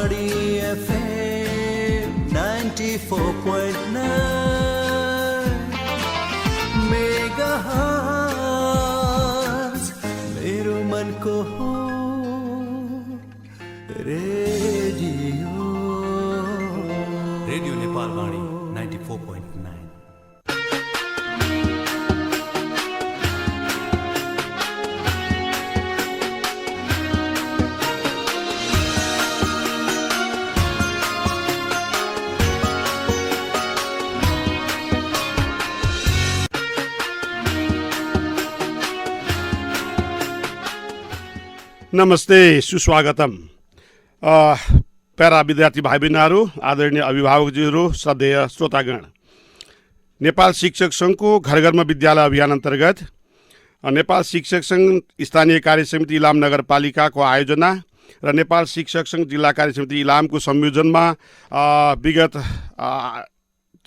Parbani FM 94.9 megahertz मेरो मनको हो रेडियो नेपाल वाणी 94.9। नमस्ते, सुस्वागतम। प्यारा विद्यार्थी भाइ बहिनीहरू, आदरणीय अभिभावकजीहरू, श्रद्धेय श्रोतागण, नेपाल शिक्षक सङ्घको घर घरमा विद्यालय अभियान अन्तर्गत नेपाल शिक्षक सङ्घ स्थानीय कार्य समिति इलाम नगरपालिकाको आयोजना र नेपाल शिक्षक सङ्घ जिल्ला कार्य समिति इलामको संयोजनमा विगत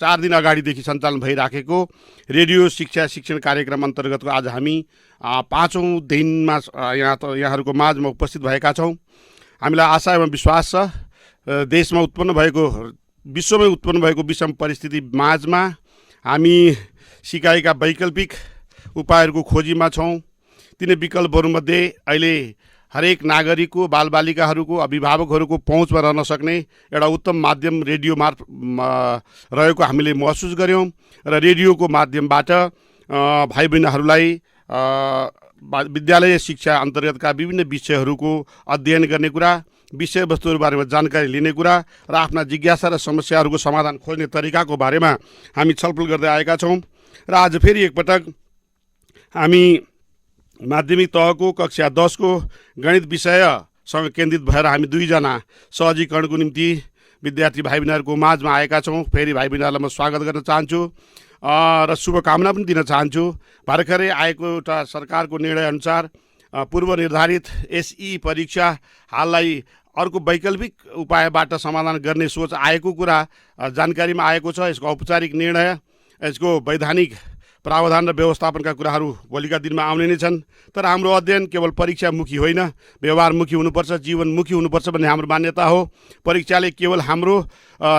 4 दिन अगाडिदेखि सञ्चालन भइराखेको रेडियो शिक्षा शिक्षण कार्यक्रम अन्तर्गतको आज हामी 5औं दिनमा यहाँहरूको माझमा उपस्थित भएका छौँ। हामीलाई आशा एवं विश्वास छ देशमा उत्पन्न भएको, विश्वमै उत्पन्न भएको विषम परिस्थिति माझमा हामी सिकाइका वैकल्पिक उपायहरूको खोजीमा छौँ। तिनै विकल्पहरूमध्ये अहिले हरेक नागरिकको, बालबालिकाहरूको, अभिभावकहरूको पहुँचमा रहन सक्ने एउटा उत्तम माध्यम रेडियो रहेको हामीले महसुस गऱ्यौँ र रेडियोको माध्यमबाट भाइ बहिनीहरूलाई विद्यालय शिक्षा अन्तर्गतका विभिन्न विषयहरूको अध्ययन गर्ने कुरा, विषयवस्तुहरू बारेमा जानकारी लिने कुरा र आफ्ना जिज्ञासा र समस्याहरूको समाधान खोज्ने तरिकाको बारेमा हामी छलफल गर्दै आएका छौँ। र आज फेरि एकपटक हामी माध्यमिक तहको कक्षा 10 को गणित विषयसँग केन्द्रित भएर हामी 2 जना सहजीकरणको निम्ति विद्यार्थी भाइ बहिनीहरूको माझमा आएका छौँ। फेरि भाइ बहिनीहरूलाई म स्वागत गर्न चाहन्छु र शुभकामना पनि दिन चाहन्छु। भर्खरै आएको एउटा सरकारको निर्णयअनुसार पूर्व निर्धारित एसई परीक्षा हाललाई अर्को वैकल्पिक उपायबाट समाधान गर्ने सोच आएको कुरा जानकारीमा आएको छ। यसको औपचारिक निर्णय, यसको वैधानिक प्रावधान र व्यवस्थापनका कुराहरू भोलिका दिनमा आउने नै छन्। तर हाम्रो अध्ययन केवल परीक्षामुखी होइन, व्यवहारमुखी हुनुपर्छ, जीवनमुखी हुनुपर्छ भन्ने हाम्रो मान्यता हो। परीक्षाले केवल हाम्रो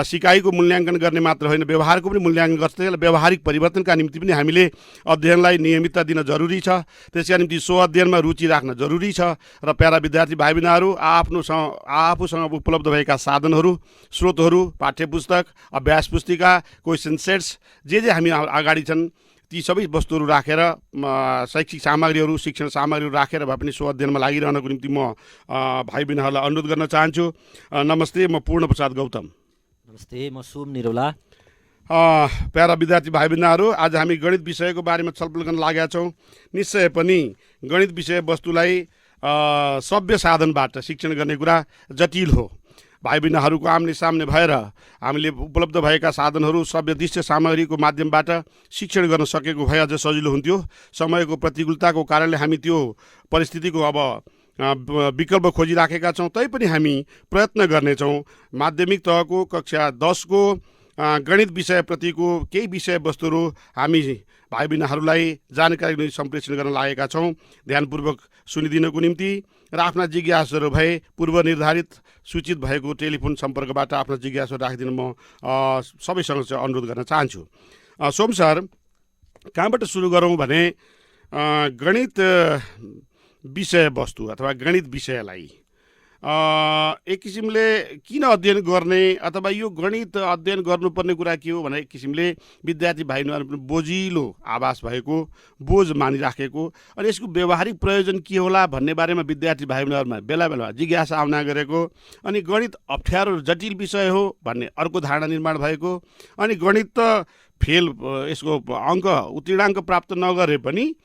सिकाइको मूल्याङ्कन गर्ने मात्र होइन, व्यवहारको पनि मूल्याङ्कन गर्छ। त्यसैले व्यवहारिक परिवर्तनका निम्ति पनि हामीले अध्ययनलाई नियमितता दिन जरुरी छ। त्यसका निम्ति सो अध्ययनमा रुचि राख्न जरुरी छ। र प्यारा विद्यार्थी भाइ बहिनीहरू, आफूसँग उपलब्ध भएका साधनहरू, स्रोतहरू, पाठ्यपुस्तक, अभ्यास पुस्तिका, क्वेसन सेट्स जे हामी अगाडि छन् ती सबै वस्तुहरू राखेर शैक्षिक सामग्रीहरू, शिक्षण सामग्रीहरू राखेर भए पनि सो अध्ययनमा लागिरहनको निम्ति म भाइ बहिनीहरूलाई अनुरोध गर्न चाहन्छु। नमस्ते, म पूर्ण प्रसाद गौतम। नमस्ते, म सोम निरौला। प्यारा विद्यार्थी भाइ बहिनीहरू, आज हामी गणित विषयको बारेमा छलफल गर्न लागेका छौँ। निश्चय पनि गणित विषयवस्तुलाई सभ्य साधनबाट शिक्षण गर्ने कुरा जटिल हो। भाइ बहिनीहरूको आम्ने सामने भएर हामीले उपलब्ध भएका साधनहरू, सभ्य दृश्य सामग्रीको माध्यमबाट शिक्षण गर्न सकेको भए अझ सजिलो हुन्थ्यो। समयको प्रतिकूलताको कारणले हामी त्यो परिस्थितिको अब विकल्प खोजिराखेका छौँ। तैपनि हामी प्रयत्न गर्नेछौँ माध्यमिक तहको कक्षा 10 को गणित विषयप्रतिको केही विषयवस्तुहरू हामी भाइ बहिनीहरूलाई जानकारी सम्प्रेषण गर्न लागेका छौँ। ध्यानपूर्वक सुनिदिनको निम्ति र आफ्ना जिज्ञासाहरू भए पूर्व निर्धारित सूचित भएको टेलिफोन सम्पर्कबाट आफ्ना जिज्ञासा राखिदिन म सबैसँग चाहिँ अनुरोध गर्न चाहन्छु। सोम सर, कहाँबाट सुरु गरौँ भने गणित विषयवस्तु अथवा गणित विषयलाई एक किसिमले किन अध्ययन गर्ने अथवा यो गणित अध्ययन गर्नुपर्ने कुरा के हो भने एक किसिमले विद्यार्थी भाइ बहिनीहरू बोझिलो आभास भएको, बोझ मानिराखेको अनि यसको व्यवहारिक प्रयोजन के होला भन्ने बारेमा विद्यार्थी भाइ बहिनीहरूमा बेला बेला जिज्ञासा आउन गरेको, अनि गणित अप्ठ्यारो जटिल विषय हो भन्ने अर्को धारणा निर्माण भएको, अनि गणित त फेल, यसको अङ्क उत्तीर्णाङ्क प्राप्त नगरे पनि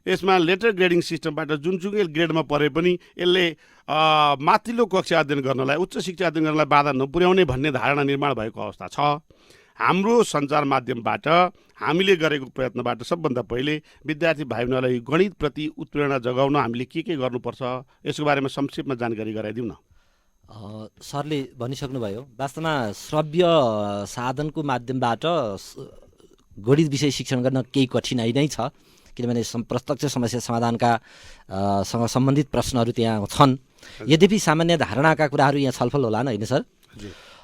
यसमा लेटर ग्रेडिङ सिस्टमबाट जुनसुकै ग्रेडमा परे पनि यसले माथिल्लो कक्षा अध्ययन गर्नलाई, उच्च शिक्षा अध्ययन गर्नलाई बाधा नपुर्याउने भन्ने धारणा निर्माण भएको अवस्था छ। हाम्रो सञ्चार माध्यमबाट हामीले गरेको प्रयत्नबाट सबभन्दा पहिले विद्यार्थी भाइ बहिनीलाई गणितप्रति उत्प्रेरणा जगाउन हामीले के गर्नुपर्छ यसको बारेमा संक्षेपमा जानकारी गराइदिउँ न। सरले भनिसक्नुभयो, वास्तवमा श्रव्य साधनको माध्यमबाट गणित विषय शिक्षण गर्न केही कठिनाइ नै छ, किनभने प्रत्यक्ष समस्या समाधानका सँग सम्बन्धित प्रश्नहरू त्यहाँ छन्। यद्यपि सामान्य धारणाका कुराहरू यहाँ छलफल होला होइन सर?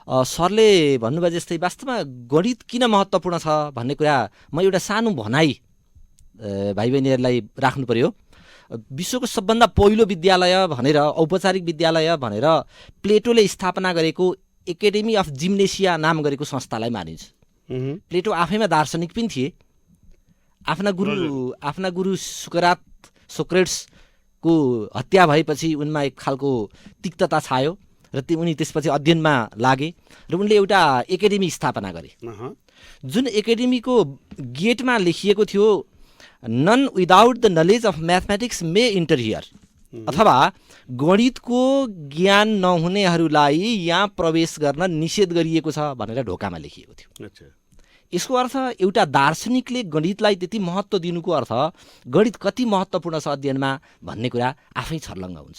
सरले भन्नुभयो जस्तै वास्तवमा गणित किन महत्त्वपूर्ण छ भन्ने कुरा म एउटा सानो भनाइ भाइ बहिनीहरूलाई राख्नु पर्यो। विश्वको सबभन्दा पहिलो विद्यालय भनेर, औपचारिक विद्यालय भनेर प्लेटोले स्थापना गरेको एकाडेमी अफ जिम्नेसिया नाम गरेको संस्थालाई मानिन्छ। प्लेटो आफैमा दार्शनिक पनि थिए। आफ्ना गुरु सोक्रेट्सको हत्या भएपछि उनमा एक खालको तिक्तता छायो र उनी त्यसपछि अध्ययनमा लागे र उनले एउटा एकाडेमी स्थापना गरे। जुन एकाडेमीको गेटमा लेखिएको थियो none without the knowledge of mathematics may enter here, अथवा गणितको ज्ञान नहुनेहरूलाई यहाँ प्रवेश गर्न निषेध गरिएको छ भनेर ढोकामा लेखिएको थियो। यसको अर्थ एउटा दार्शनिकले गणितलाई त्यति महत्त्व दिनुको अर्थ गणित कति महत्त्वपूर्ण छ अध्ययनमा भन्ने कुरा आफै छर्लङ्ग हुन्छ।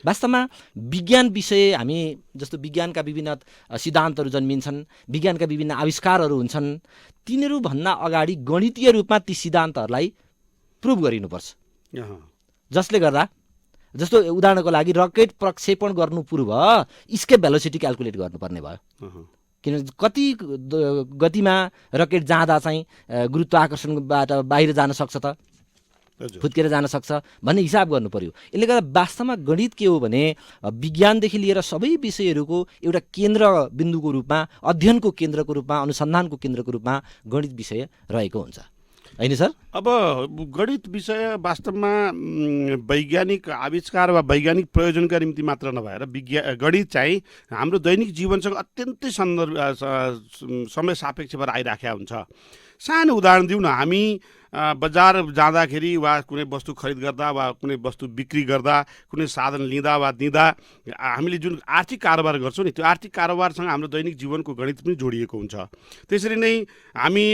वास्तवमा विज्ञान विषय हामी जस्तो विज्ञानका विभिन्न सिद्धान्तहरू जन्मिन्छन्, विज्ञानका विभिन्न आविष्कारहरू हुन्छन्, तिनीहरूभन्दा अगाडि गणितीय रूपमा ती सिद्धान्तहरूलाई प्रुभ गरिनुपर्छ। जसले गर्दा जस्तो उदाहरणको लागि रकेट प्रक्षेपण गर्नु पूर्व स्केप भेलोसिटी क्याल्कुलेट गर्नुपर्ने भयो। किन कति गतिमा रकेट जाँदा चाहिँ गुरुत्वाकर्षणबाट बाहिर जान सक्छ त, फुत्केर जान सक्छ भन्ने हिसाब गर्नु पर्यो। यसले गर्दा वास्तवमा गणित के हो भने विज्ञानदेखि लिएर सबै विषयहरूको एउटा केन्द्र बिन्दुको रूपमा, अध्ययनको केन्द्रको रूपमा, अनुसन्धानको केन्द्रको रूपमा गणित विषय रहेको हुन्छ होइन सर? अब गणित विषय वास्तवमा वैज्ञानिक आविष्कार वा वैज्ञानिक प्रयोजनका निम्ति मात्र नभएर गणित चाहिँ हाम्रो दैनिक जीवनसँग अत्यन्तै समय सापेक्ष भएर आइराखेको हुन्छ। सानो उदाहरण दिउँ न, हामी बजार जाँदाखेरि वा कुनै वस्तु खरिद गर्दा वा कुनै वस्तु बिक्री गर्दा, कुनै साधन लिँदा वा दिँदा हामीले जुन आर्थिक कारोबार गर्छौँ नि, त्यो आर्थिक कारोबारसँग हाम्रो दैनिक जीवनको गणित पनि जोडिएको हुन्छ। त्यसरी नै हामी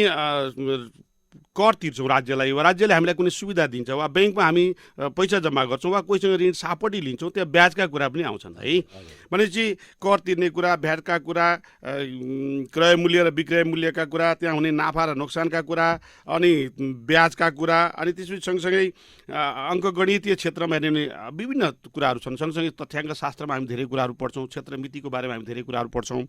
कर तिर्छौँ राज्यलाई, वा राज्यले हामीलाई कुनै सुविधा दिन्छ, वा ब्याङ्कमा हामी पैसा जम्मा गर्छौँ, वा कोहीसँग ऋण सापटी लिन्छौँ, त्यहाँ ब्याजका कुरा पनि आउँछन् है। भनेपछि कर तिर्ने कुरा, भ्याटका कुरा, क्रय मूल्य र विक्रय मूल्यका कुरा, त्यहाँ हुने नाफा र नोक्सानका कुरा, अनि ब्याजका कुरा, अनि त्यसपछि सँगसँगै अङ्कगणितीय क्षेत्रमा हेर्ने विभिन्न कुराहरू छन्। सँगसँगै तथ्याङ्क शास्त्रमा हामी धेरै कुराहरू पढ्छौँ, क्षेत्र मितिको बारेमा हामी धेरै कुराहरू पढ्छौँ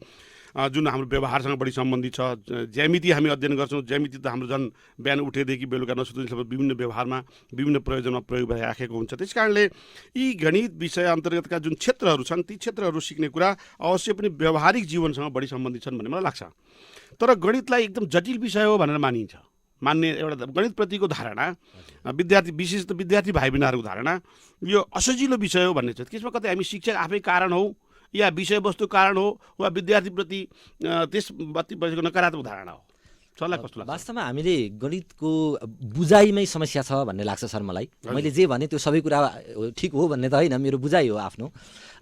जुन हाम्रो व्यवहारसँग बढी सम्बन्धित छ। ज्यामिति हामी अध्ययन गर्छौँ। ज्यामिति त हाम्रो झन् बिहान उठेदेखि बेलुका नसुत्नुसम्म विभिन्न व्यवहारमा, विभिन्न प्रयोजनमा प्रयोग भइराखेको हुन्छ। त्यस कारणले यी गणित विषय अन्तर्गतका जुन क्षेत्रहरू छन्, ती क्षेत्रहरू सिक्ने कुरा अवश्य पनि व्यावहारिक जीवनसँग बढी सम्बन्धित छन् भन्ने मलाई लाग्छ। तर गणितलाई एकदम जटिल विषय हो भनेर मान्ने एउटा गणितप्रतिको धारणा, विद्यार्थी विशेष त विद्यार्थी भाइ बहिनीहरूको धारणा, यो असजिलो विषय हो भन्ने छ। त्यसमा कतै हामी शिक्षक आफै कारण हौ या विषयवस्तु कारण हो वा विद्यार्थीप्रति त्यसप्रति नकारात्मक धारणा हो? सरलाई कस्तो लाग्छ? वास्तवमा हामीले गणितको बुझाइमै समस्या छ भन्ने लाग्छ सर मलाई। मैले जे भने त्यो सबै कुरा ठिक हो भन्ने त होइन, मेरो बुझाइ हो आफ्नो।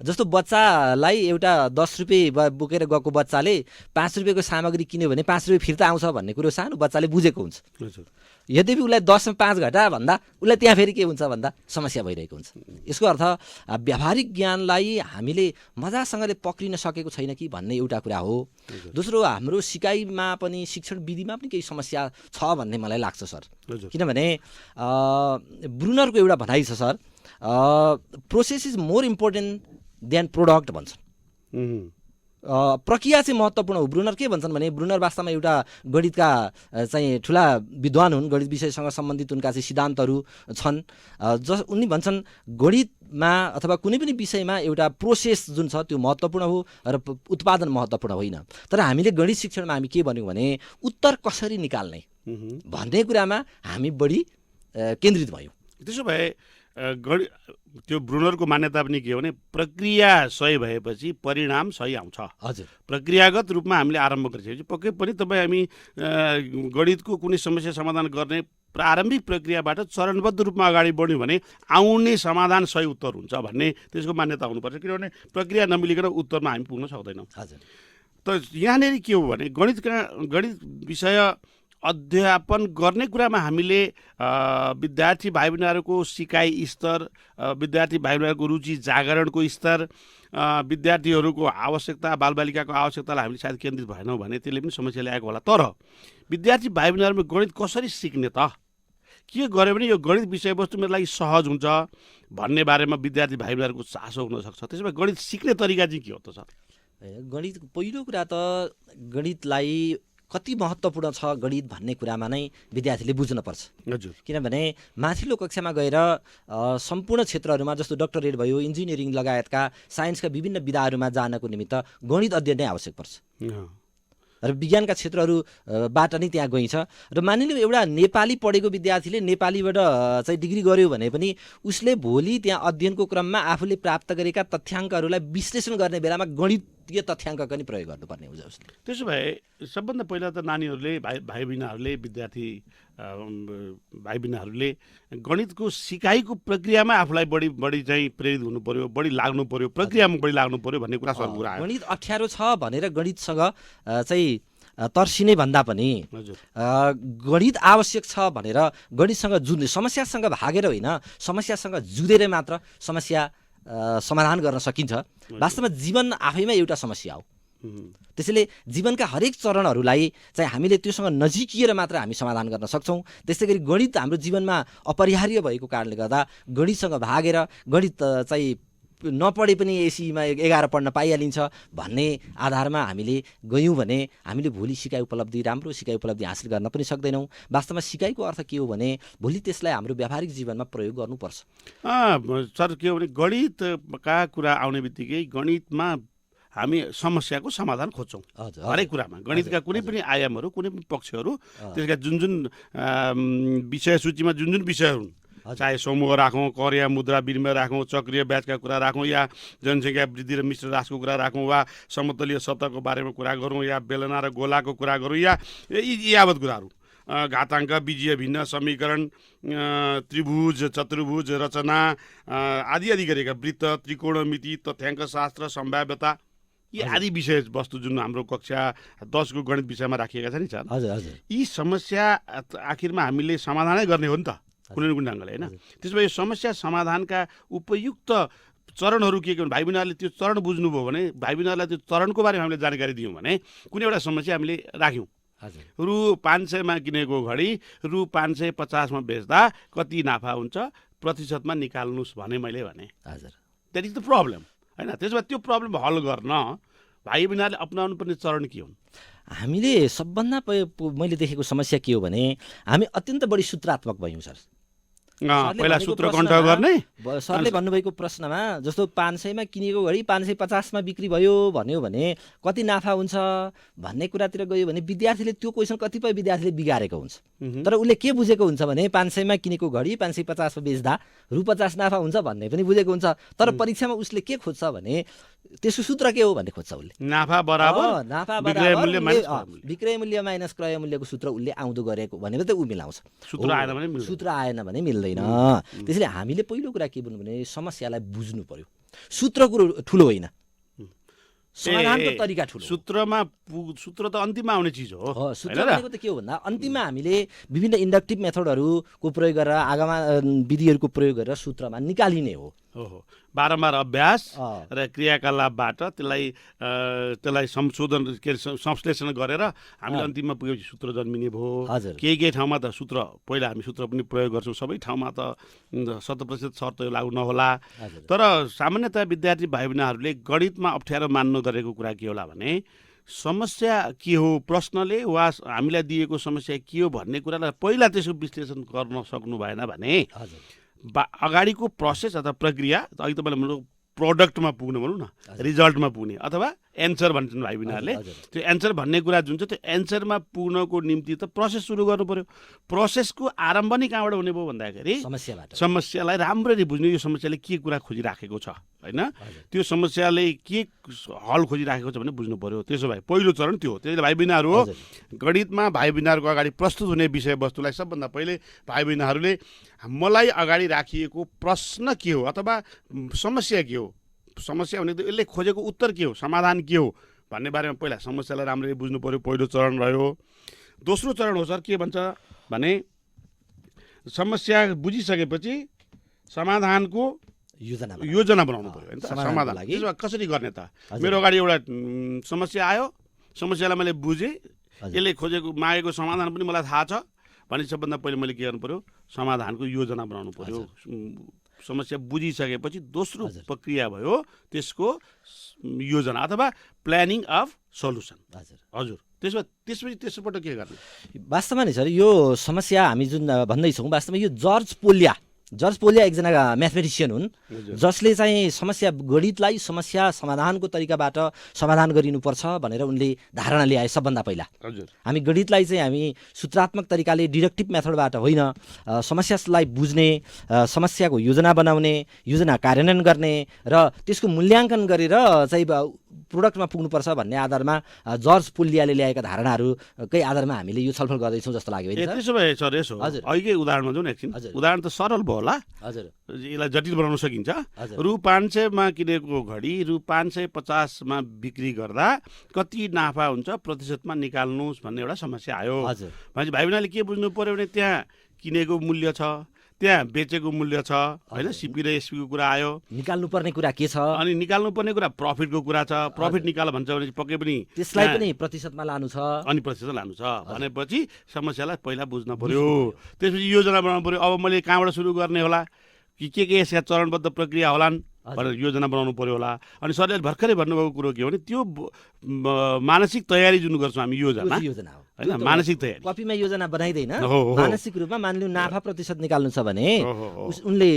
जस्तो बच्चालाई एउटा 10 रुपियाँ बोकेर गएको बच्चाले 5 रुपियाँको सामग्री किन्यो भने 5 रुपियाँ फिर्ता आउँछ भन्ने कुरो सानो बच्चाले बुझेको हुन्छ। यद्यपि उसलाई 10 मा 5 घटा भन्दा उसलाई त्यहाँ फेरि के हुन्छ भन्दा समस्या भइरहेको हुन्छ। यसको अर्थ व्यावहारिक ज्ञानलाई हामीले मजासँगले पक्रिन सकेको छैन कि भन्ने एउटा कुरा हो। दोस्रो, हाम्रो सिकाइमा पनि, शिक्षण विधिमा पनि केही समस्या छ भन्ने मलाई लाग्छ सर। किनभने ब्रुनरको एउटा भनाइ छ sir, process is more important then product भन्छन्। प्रक्रिया चाहिँ महत्त्वपूर्ण हो। ब्रुनर के भन्छन् भने, ब्रुनर वास्तवमा एउटा गणितका चाहिँ ठुला विद्वान हुन्, गणित विषयसँग सम्बन्धित उनका चाहिँ सिद्धान्तहरू छन्। उनी भन्छन् गणितमा अथवा कुनै पनि विषयमा एउटा प्रोसेस जुन छ त्यो महत्त्वपूर्ण हो र उत्पादन महत्त्वपूर्ण होइन। तर हामीले गणित शिक्षणमा हामी के भन्यौँ भने उत्तर कसरी निकाल्ने भन्ने कुरामा हामी बढी केन्द्रित भयौँ। त्यसो भए त्यो ब्रुनरको मान्यता पनि के हो भने प्रक्रिया सही भएपछि परिणाम सही आउँछ। हजुर, प्रक्रियागत रूपमा हामीले आरम्भ गरिसकेपछि पक्कै पनि तपाईँ हामी गणितको कुनै समस्या समाधान गर्ने प्रारम्भिक प्रक्रियाबाट चरणबद्ध रूपमा अगाडि बढ्यौँ भने आउने समाधान सही उत्तर हुन्छ भन्ने त्यसको मान्यता हुनुपर्छ। किनभने प्रक्रिया नमिलिकन उत्तरमा हामी पुग्न सक्दैनौँ। हजुर, त यहाँनिर के हो भने गणित विषय अध्यापन गर्ने कुरामा हामीले विद्यार्थी भाइ बहिनीहरूको सिकाइ स्तर, विद्यार्थी भाइ बहिनीहरूको रुचि जागरणको स्तर, विद्यार्थीहरूको आवश्यकता, बालबालिकाको आवश्यकतालाई हामीले सायद केन्द्रित भएनौँ भने त्यसले पनि समस्या ल्याएको होला। तर विद्यार्थी भाइ बहिनीहरूमा गणित कसरी सिक्ने त? के गर्यो भने यो गणित विषयवस्तु मेरो लागि सहज हुन्छ भन्ने बारेमा विद्यार्थी भाइ बहिनीहरूको चासो हुनसक्छ। त्यसो भए गणित सिक्ने तरिका चाहिँ के हो त सर? गणित पहिलो कुरा त गणितलाई कति महत्त्वपूर्ण छ गणित भन्ने कुरामा नै विद्यार्थीले बुझ्नुपर्छ। हजुर। किनभने माथिल्लो कक्षामा गएर सम्पूर्ण क्षेत्रहरूमा जस्तो डक्टरेट भयो, इन्जिनियरिङ लगायतका साइन्सका विभिन्न विधाहरूमा जानको निमित्त गणित अध्ययन नै आवश्यक पर्छ र विज्ञानका क्षेत्रहरूबाट नै त्यहाँ गइन्छ। र मानिलिउँ एउटा नेपाली पढेको विद्यार्थीले नेपालीबाट चाहिँ डिग्री गर्यो भने पनि उसले भोलि त्यहाँ अध्ययनको क्रममा आफूले प्राप्त गरेका तथ्याङ्कहरूलाई विश्लेषण गर्ने बेलामा गणितीय तथ्याङ्क पनि प्रयोग गर्नुपर्ने हुन्छ उसले। त्यसो भए सबभन्दा पहिला त नानीहरूले भाइ बहिनीहरूले विद्यार्थी भाइ बहिनीहरूले गणितको सिकाइको प्रक्रियामा आफूलाई बढी चाहिँ प्रेरित हुनु पर्यो, बढी लाग्नु पर्यो, प्रक्रियामा बढी लाग्नु पर्यो भन्ने कुरा सर कुरा आयो। गणित अप्ठ्यारो छ भनेर गणितसँग चाहिँ तर्सिने भन्दा पनि गणित आवश्यक छ भनेर गणितसँग जुझ्ने, समस्यासँग भागेर होइन, समस्यासँग जुधेर मात्र समस्या समाधान गर्न सकिन्छ। वास्तवमा जीवन आफैमा एउटा समस्या हो। त्यसैले जीवनका हरेक चरणहरूलाई चाहिँ हामीले त्योसँग नजिकिएर मात्र हामी समाधान गर्न सक्छौँ। त्यसै गरी गणित हाम्रो जीवनमा अपरिहार्य भएको कारणले गर्दा गणितसँग भागेर गणित चाहिँ नपढे पनि एसीमा 11 पढ्न पाइहालिन्छ भन्ने आधारमा हामीले गयौँ भने हामीले भोलि सिकाइ उपलब्धि, राम्रो सिकाइ उपलब्धि हासिल गर्न पनि सक्दैनौँ। वास्तवमा सिकाइको अर्थ के हो भने भोलि त्यसलाई हाम्रो व्यावहारिक जीवनमा प्रयोग गर्नुपर्छ। सर के हो भने गणितका कुरा आउने बित्तिकै गणितमा हामी समस्याको समाधान खोज्छौँ हरेक कुरामा। गणितका कुनै पनि आयामहरू, कुनै पनि पक्षहरू, त्यसका जुन विषय सूचीमा जुन विषयहरू हुन्, चाहे समूह राखौँ, कर्या मुद्रा विनिमय राखौँ, चक्रीय ब्याजका कुरा राखौँ, या जनसङ्ख्या वृद्धि र मिश्र राशको कुरा राखौँ, वा समतलीय सतहको बारेमा कुरा गरौँ, या बेलना र गोलाको कुरा गरौँ, या यावत कुराहरू, घाताङ्क, बीजीय भिन्न समीकरण, त्रिभुज, चतुर्भुज रचना आदि आदि गरेका, वृत्त, त्रिकोणमिति, तथ्याङ्क शास्त्र, सम्भाव्यता, यी आदि विषय वस्तु जुन हाम्रो कक्षा 10 को गणित विषयमा राखिएका छन् नि सर, यी समस्या आखिरमा हामीले समाधानै गर्ने हो नि त कुनै न कुनै ढङ्गले, होइन? त्यसो भए यो समस्या समाधानका उपयुक्त चरणहरू के भने भाइ बहिनीहरूले त्यो चरण बुझ्नुभयो भने, भाइ बहिनीहरूलाई त्यो चरणको बारेमा हामीले जानकारी दियौँ भने कुनै एउटा समस्या हामीले राख्यौँ, रु 500मा किनेको घडी रु 550मा बेच्दा कति नाफा हुन्छ प्रतिशतमा निकाल्नुहोस् भने मैले भने, द्याट इज द प्रब्लम, होइन? त्यसो भए त्यो प्रब्लम हल गर्न भाइ बहिनीहरूले अपनाउनु पर्ने चरण के हुन्? हामीले सबभन्दा मैले देखेको समस्या के हो भने हामी अत्यन्त बढी सूत्रात्मक भयौँ सर। पहिला सूत्र कण्ठ गर्ने सरले भन्नुभएको प्रश्नमा जस्तो 500मा किनेको घडी 550मा बिक्री भयो भन्यो भने कति नाफा हुन्छ भन्ने कुरातिर गयो भने विद्यार्थीले त्यो क्वेसन कतिपय विद्यार्थीले बिगारेको हुन्छ। तर उसले के बुझेको हुन्छ भने 500मा किनेको घडी 550मा बेच्दा रु 50 नाफा हुन्छ भन्ने पनि बुझेको हुन्छ। तर परीक्षामा उसले के खोज्छ भने त्यसको सूत्र के हो भन्ने खोज्छ उसले। नाफा बराबर विक्रय मूल्य माइनस क्रय मूल्यको सूत्र उसले आउँदो गरेको भनेर त ऊ मिलाउँछ। सूत्र आएन भने मिल्दैन। त्यसैले हामीले पहिलो कुरा के भन्नु भने समस्यालाई बुझ्नु पर्यो। सूत्र कुरो ठुलो होइन, समाधानको तरिका ठुलो। सूत्र त अन्तिममा आउने चिज हो। सूत्र भनेको त के हो भन्दा अन्तिममा हामीले विभिन्न इन्डक्टिभ मेथडहरूको प्रयोग गरेर, आगामा विधिहरूको प्रयोग गरेर सूत्रमा निकालिने हो। बारम्बार अभ्यास र क्रियाकलापबाट त्यसलाई संशोधन संश्लेषण गरेर हामीले अन्तिममा पुगेपछि सूत्र जन्मिने भयो। केही ठाउँमा त सूत्र पहिला हामी सूत्र पनि प्रयोग गर्छौँ, सबै ठाउँमा त 100% शर्त लागू नहोला। तर सामान्यतया विद्यार्थी भाइ बहिनीहरूले गणितमा अप्ठ्यारो मान्नु गरेको कुरा के होला भने समस्या के हो, प्रश्नले वा हामीलाई दिएको समस्या के हो भन्ने कुरालाई पहिला त्यसको विश्लेषण गर्न सक्नु भएन भने अगाडिको प्रोसेस अथवा प्रक्रिया, अघि तपाईँले भन्नु प्रोडक्टमा पुग्नु भनौँ न, रिजल्टमा पुग्ने अथवा एन्सर भन्छन् भाइ बहिनीहरूले, त्यो एन्सर भन्ने कुरा जुन छ त्यो एन्सरमा पुग्नको निम्ति त प्रोसेस सुरु गर्नु पर्यो। प्रोसेसको आरम्भ नै कहाँबाट हुने भयो भन्दाखेरि समस्यालाई राम्ररी बुझ्नु, यो समस्याले के कुरा खोजिराखेको छ, होइन? त्यो समस्याले के हल खोजिराखेको छ भने बुझ्नु पर्यो। त्यसो भए पहिलो चरण त्यो हो। त्यसैले भाइ बहिनीहरू हो गणितमा भाइ बहिनीहरूको अगाडि प्रस्तुत हुने विषयवस्तुलाई सबभन्दा पहिले भाइ बहिनीहरूले मलाई अगाडि राखिएको प्रश्न के हो अथवा समस्या के हो, समस्या भनेको यसले खोजेको उत्तर के हो, समाधान के हो भन्ने बारेमा पहिला समस्यालाई राम्ररी बुझ्नु पर्यो। पहिलो चरण रह्यो। दोस्रो चरण हो सर के भन्छ भने समस्या बुझिसकेपछि समाधानको योजना बनाउनु पर्यो, होइन? समाधान कसरी गर्ने त? मेरो अगाडि एउटा समस्या आयो, समस्यालाई मैले बुझेँ, यसले खोजेको मागेको समाधान पनि मलाई थाहा छ भने सबभन्दा पहिले मैले के गर्नु पर्यो समाधानको योजना बनाउनु पर्यो समस्या बुझिसकेपछि दोस्रो प्रक्रिया भयो त्यसको योजना अथवा प्लानिङ अफ सल्युसन हजुर त्यसपछि तेस्रोपल्ट के गर्ने वास्तवमा नि सर यो समस्या हामी जुन भन्दैछौँ वास्तवमा यो जर्ज पोलिया एकजना म्याथमेटिसियन हुन् जसले चाहिँ गणितलाई समस्या समाधानको तरिकाबाट समाधान गरिनुपर्छ भनेर उनले धारणा ल्याए सबभन्दा पहिला हामी गणितलाई चाहिँ हामी सूत्रात्मक तरिकाले डिडक्टिभ मेथडबाट होइन समस्यालाई बुझ्ने समस्याको योजना बनाउने योजना कार्यान्वयन गर्ने र त्यसको मूल्याङ्कन गरेर चाहिँ प्रोडक्टमा पुग्नुपर्छ भन्ने आधारमा जर्ज पोलियाले ल्याएका धारणाहरूकै आधारमा हामीले यो छलफल गर्दैछौँ जस्तो लाग्यो त्यसो भए सर यसो अहिलेकै उदाहरणमा जाउँ एकछिन उदाहरण त सरल भयो होला हजुर यसलाई जटिल बनाउन सकिन्छ रु 500मा किनेको घडी रु 550मा बिक्री गर्दा कति नाफा हुन्छ प्रतिशतमा निकाल्नुहोस् भन्ने एउटा समस्या आयो भनेपछि भाइ बहिनीले के बुझ्नु पर्यो भने त्यहाँ किनेको मूल्य छ त्यहाँ बेचेको मूल्य छ होइन सिपी र एसपीको कुरा आयो निकाल्नुपर्ने कुरा के छ अनि निकाल्नुपर्ने कुरा प्रफिटको कुरा छ प्रफिट निकाल भन्छ भने पक्कै पनि त्यसलाई पनि प्रतिशतमा लानु छ अनि प्रतिशत लानु छ भनेपछि समस्यालाई पहिला बुझ्न पर्यो त्यसपछि योजना बनाउनु पर्यो अब मैले कहाँबाट सुरु गर्ने होला के यसका चरणबद्ध प्रक्रिया होलान् भनेर योजना बनाउनु पर्यो होला अनि सरले भर्खरै भन्नुभएको कुरो के हो भने त्यो मानसिक तयारी जुन गर्छौँ हामी योजना होइन मानसिक तयारी कपीमा योजना बनाइदैन मानसिक रूपमा मानिलिउँ नाफा प्रतिशत निकाल्नु छ भने उनले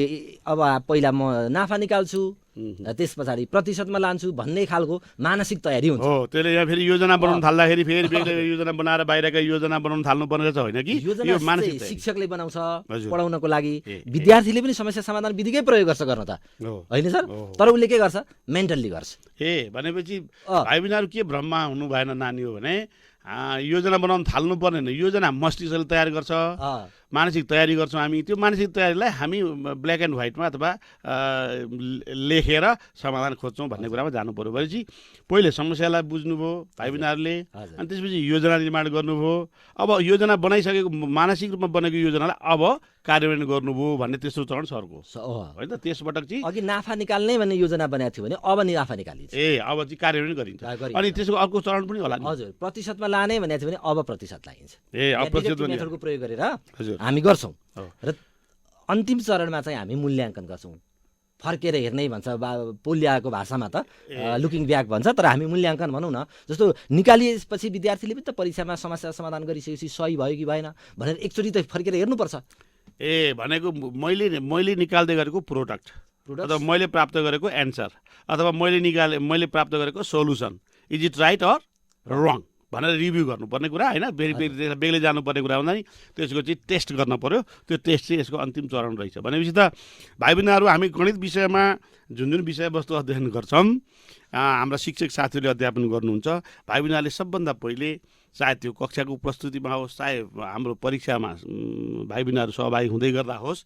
अब पहिला म नाफा निकाल्छु त्यस पछाडि प्रतिशतमा लान्छु भन्ने खालको मानसिक तयारी हुन्छ हो त्यसले यहाँ फेरि योजना बनाउन थाल्दाखेरि फेरि बेग्लै योजना बनाएर बाहिरका योजना बनाउन थाल्नु पर्ने रहेछ होइन कि यो मानसिक शिक्षकले बनाउँछ पढाउनको लागि विद्यार्थीले पनि समस्या समाधान विधिकै प्रयोग गर्छ गर्न त होइन सर तर उसले के गर्छ मेन्टल्ली गर्छ भनेपछि भाइ बहिनीहरू के भ्रममा हुनु भएन नानी हो भने योजना बनाउन थाल्नु पर्ने योजना मस्तिष्कले तयार गर्छ मानसिक तयारी गर्छौँ हामी त्यो मानसिक तयारीलाई हामी ब्ल्याक एन्ड व्हाइटमा अथवा लेखेर समाधान खोज्छौँ भन्ने कुरामा जानु पर्यो भनेपछि पहिले समस्यालाई बुझ्नुभयो भाइ बहिनीहरूले अनि त्यसपछि योजना निर्माण गर्नुभयो अब योजना बनाइसकेको मानसिक रूपमा बनेको योजनालाई अब कार्यान्वयन गर्नुभयो भन्ने तेस्रो चरण सरको होइन त त्यसपटक चाहिँ अघि नाफा निकाल्ने भन्ने योजना बनाएको थियो भने अब नाफा निकालिन्छ अब चाहिँ कार्यान्वयन गरिन्छ अनि त्यसको अर्को चरण पनि होला हजुर प्रतिशतमा लाने भनेको थियो भने अब प्रतिशत लागिन्छ अब प्रतिशत मेथडको प्रयोग गरेर हामी गर्छौँ र अन्तिम चरणमा चाहिँ हामी मूल्याङ्कन गर्छौँ फर्केर हेर्ने भन्छ पोलियाको भाषामा त लुकिङ ब्याक भन्छ तर हामी मूल्याङ्कन भनौँ न जस्तो निकालिएपछि विद्यार्थीले पनि त परीक्षामा समस्या समाधान गरिसकेपछि सही भयो कि भएन भनेर एकचोटि त फर्केर हेर्नुपर्छ भनेको मैले निकाल्दै गरेको प्रोडक्ट अथवा मैले प्राप्त गरेको एन्सर अथवा मैले प्राप्त गरेको solution is it right or wrong भनेर रिभ्यू गर्नुपर्ने कुरा होइन बेग्लै जानुपर्ने कुरा हुँदा नि त्यसको चाहिँ टेस्ट गर्न पर्यो त्यो टेस्ट चाहिँ यसको अन्तिम चरण रहेछ भनेपछि त भाइ बहिनीहरू हामी गणित विषयमा जुन विषयवस्तु अध्ययन गर्छौँ हाम्रा शिक्षक साथीहरूले अध्यापन गर्नुहुन्छ भाइ बहिनीहरूले सबभन्दा पहिले चाहे त्यो कक्षाको प्रस्तुतिमा होस् चाहे हाम्रो परीक्षामा भाइ बहिनीहरू सहभागी हुँदै गर्दा होस्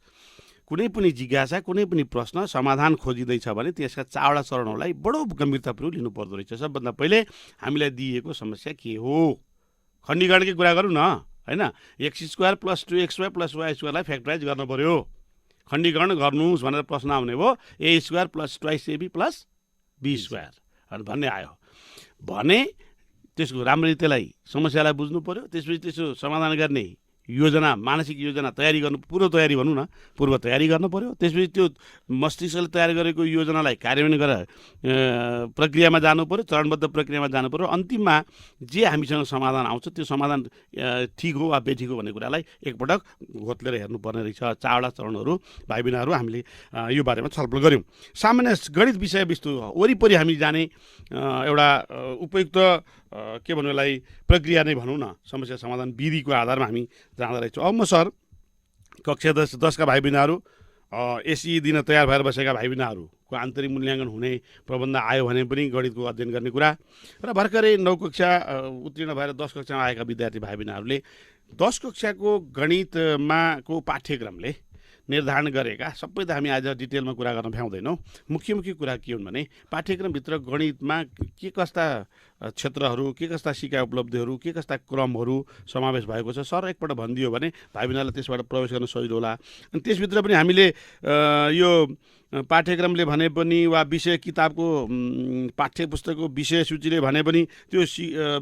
कुनै पनि जिज्ञासा कुनै पनि प्रश्न समाधान खोजिँदैछ भने त्यसका 4वटा चरणहरूलाई बडो गम्भीरतापूर्वक लिनु पर्दो रहेछ सबभन्दा पहिले हामीलाई दिएको समस्या के हो खण्डीकरणकै कुरा गरौँ न होइन x² + 2xy + y² लाई फ्याक्टराइज गर्न पर्यो खण्डीकरण गर्नुहोस् भनेर प्रश्न आउने भयो a² + 2ab + b² भन्ने आयो भने त्यसको राम्ररी त्यसलाई समस्यालाई बुझ्नु पर्यो त्यसपछि त्यसको समाधान गर्ने योजना मानसिक योजना तयारी गर्नु पूर्व तयारी भनौँ न पूर्व तयारी गर्नु पर्यो त्यसपछि त्यो मस्तिष्कले तयार गरेको योजनालाई कार्यान्वयन गरेर प्रक्रियामा जानु पर्यो चरणबद्ध प्रक्रियामा जानु पर्यो अन्तिममा जे हामीसँग समाधान आउँछ त्यो समाधान ठिक हो वा बेठिक हो भन्ने कुरालाई एकपटक घोत्लेर हेर्नुपर्ने रहेछ 4वटा चरणहरू भाइ बहिनीहरू हामीले यो बारेमा छलफल गऱ्यौँ सामान्य गणित विषयवस्तु वरिपरि हामी जाने एउटा उपयुक्त के भन्नु यसलाई प्रक्रिया नै भनौँ न समस्या समाधान विधिको आधारमा हामी जाँदा रहेछौँ अब म सर कक्षा 10का भाइ बहिनीहरू एसई दिन तयार भएर बसेका भाइ बहिनीहरूको आन्तरिक मूल्याङ्कन हुने प्रबन्ध आयो भने पनि गणितको अध्ययन गर्ने कुरा र भर्खरै 9 कक्षा उत्तीर्ण भएर 10 कक्षामा आएका विद्यार्थी भाइ बहिनीहरूले 10 कक्षाको गणितमा को पाठ्यक्रमले निर्धारण गरेका सबै त हामी आज डिटेलमा कुरा गर्न भ्याउँदैनौँ मुख्य कुरा के हुन् भने पाठ्यक्रमभित्र गणितमा के कस्ता क्षेत्रहरू के कस्ता सिकाइ उपलब्धिहरू के कस्ता क्रमहरू समावेश भएको छ सर एकपल्ट भनिदियो भने भाइ बहिनीलाई त्यसबाट प्रवेश गर्न सजिलो होला अनि त्यसभित्र पनि हामीले यो पाठ्यक्रमले भने पनि वा विषय किताबको पाठ्यपुस्तकको विषय सूचीले भने पनि त्यो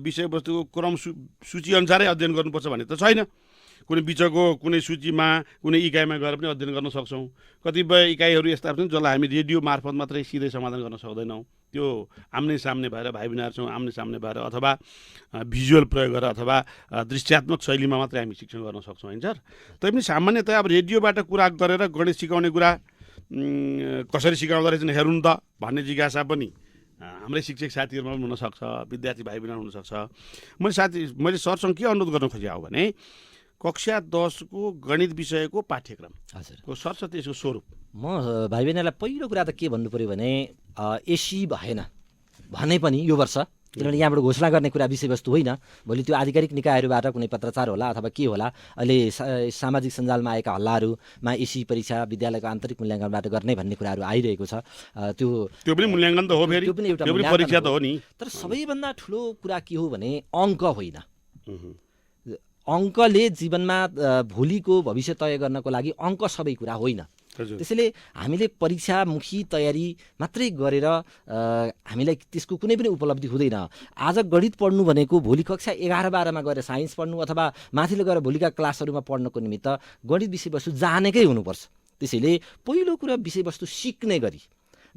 विषयवस्तुको क्रम सूची अनुसारै अध्ययन गर्नुपर्छ भन्ने त छैन कुनै विषयको कुनै सूचीमा कुनै इकाइमा गएर पनि अध्ययन गर्न सक्छौँ। कतिपय इकाइहरू यस्ता छन् जसलाई हामी रेडियो मार्फत मात्रै सिधै समाधान गर्न सक्दैनौँ। त्यो आम्ने सामने भएर भाइ बहिनीहरूसँग आम्ने सामने भएर अथवा भिजुअल प्रयोग गरेर अथवा दृश्यात्मक शैलीमा मात्रै हामी शिक्षण गर्न सक्छौँ होइन सर। तैपनि सामान्यतया अब रेडियोबाट कुरा गरेर गणित सिकाउने कुरा कसरी सिकाउँदो रहेछन् हेर्नु त भन्ने जिज्ञासा पनि हाम्रै शिक्षक साथीहरूमा पनि हुनसक्छ, विद्यार्थी भाइ बहिनीहरू हुनसक्छ। मैले सरसँग के अनुरोध गर्न खोजेँ हो भने कक्षा 10 को गणित विषयको पाठ्यक्रमको सरस्वती यसको स्वरूप म भाइ बहिनीलाई पहिलो कुरा त के भन्नु पऱ्यो भने एसी भएन भने पनि यो वर्ष, किनभने यहाँबाट घोषणा गर्ने कुरा विषयवस्तु होइन, भोलि त्यो आधिकारिक निकायहरूबाट कुनै पत्रचार होला अथवा के होला। अहिले सामाजिक सञ्जालमा आएका हल्लाहरूमा एसी परीक्षा विद्यालयको आन्तरिक मूल्याङ्कनबाट गर्ने भन्ने कुराहरू आइरहेको छ। त्यो पनि मूल्याङ्कन त हो, फेरि त्यो पनि एउटा परीक्षा त हो नि। तर सबैभन्दा ठुलो कुरा के हो भने अङ्क होइन। अङ्कले जीवनमा भोलिको भविष्य तय गर्नको लागि अङ्क सबै कुरा होइन। त्यसैले हामीले परीक्षामुखी तयारी मात्रै गरेर हामीलाई त्यसको कुनै पनि उपलब्धि हुँदैन। आज गणित पढ्नु भनेको भोलि कक्षा 11-12मा गएर साइन्स पढ्नु अथवा माथिल्लो गएर भोलिका क्लासहरूमा पढ्नको निमित्त गणित विषयवस्तु जानेकै हुनुपर्छ। त्यसैले पहिलो कुरा विषयवस्तु सिक्ने गरी,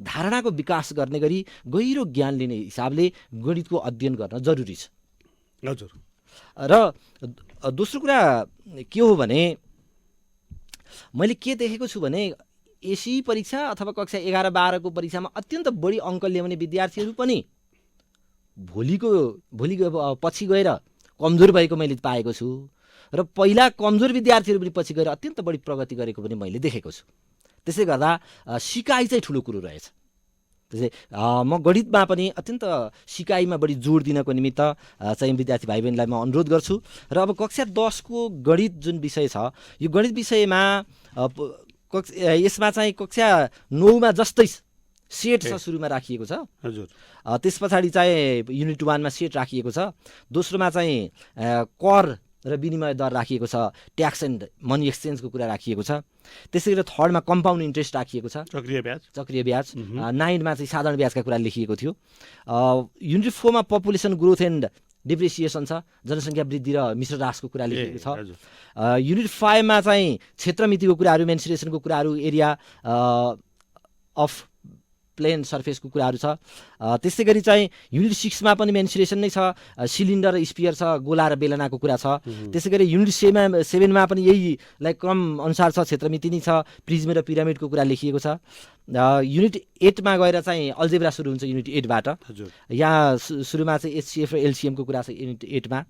धारणाको विकास गर्ने गरी गहिरो ज्ञान लिने हिसाबले गणितको अध्ययन गर्न जरुरी छ। हजुर। र दोस्रो कुरा के हो भने मैले के देखेको छु भने एसी परीक्षा अथवा कक्षा 11-12 को परीक्षामा अत्यन्त बढी अङ्क ल्याउने विद्यार्थीहरू पनि भोलि पछि गएर कमजोर भएको मैले पाएको छु र पहिला कमजोर विद्यार्थीहरू पनि पछि गएर अत्यन्त बढी प्रगति गरेको पनि मैले देखेको छु। त्यसै गर्दा सिकाइ चाहिँ ठुलो कुरो रहेछ। त्यसै म गणितमा पनि अत्यन्त सिकाइमा बढी जोड दिनको निमित्त चाहिँ विद्यार्थी भाइ बहिनीलाई म अनुरोध गर्छु। र अब कक्षा 10 को गणित जुन विषय छ, यो गणित विषयमा यसमा चाहिँ कक्षा 9 मा जस्तै सेट छ, सुरुमा राखिएको छ। हजुर। त्यस पछाडि चाहिँ युनिट 1 मा सेट राखिएको छ। दोस्रोमा चाहिँ कर र विनिमय दर राखिएको छ, ट्याक्स एन्ड मनी एक्सचेन्जको कुरा राखिएको छ। त्यसै गरी थर्डमा कम्पाउन्ड इन्ट्रेस्ट राखिएको छ, चक्रिय ब्याज। 9 मा चाहिँ साधारण ब्याजका कुरा लेखिएको थियो। युनिट 4 मा पपुलेसन ग्रोथ एन्ड डिप्रिसिएसन छ, जनसङ्ख्या वृद्धि र मिश्र रासको कुरा लेखिएको छ। युनिट 5 मा चाहिँ क्षेत्रमितिको कुराहरू, मेन्सुरेसनको कुराहरू, एरिया अफ प्लेन सर्फेसको कुराहरू छ। त्यसै गरी चाहिँ युनिट 6 मा पनि मेन्सुरेसन नै छ, सिलिन्डर र स्पियर छ, गोला र बेलनाको कुरा छ। त्यसै गरी युनिट 7 मा पनि यही क्रम अनुसार छ, क्षेत्रमिति नै छ, प्रिज्म र पिरामिडको कुरा लेखिएको छ। युनिट 8 मा गएर चाहिँ अल्जेब्रा सुरु हुन्छ युनिट 8 बाट। यहाँ सुरुमा चाहिँ एचसिएफ र एलसिएमको कुरा छ युनिट 8 मा।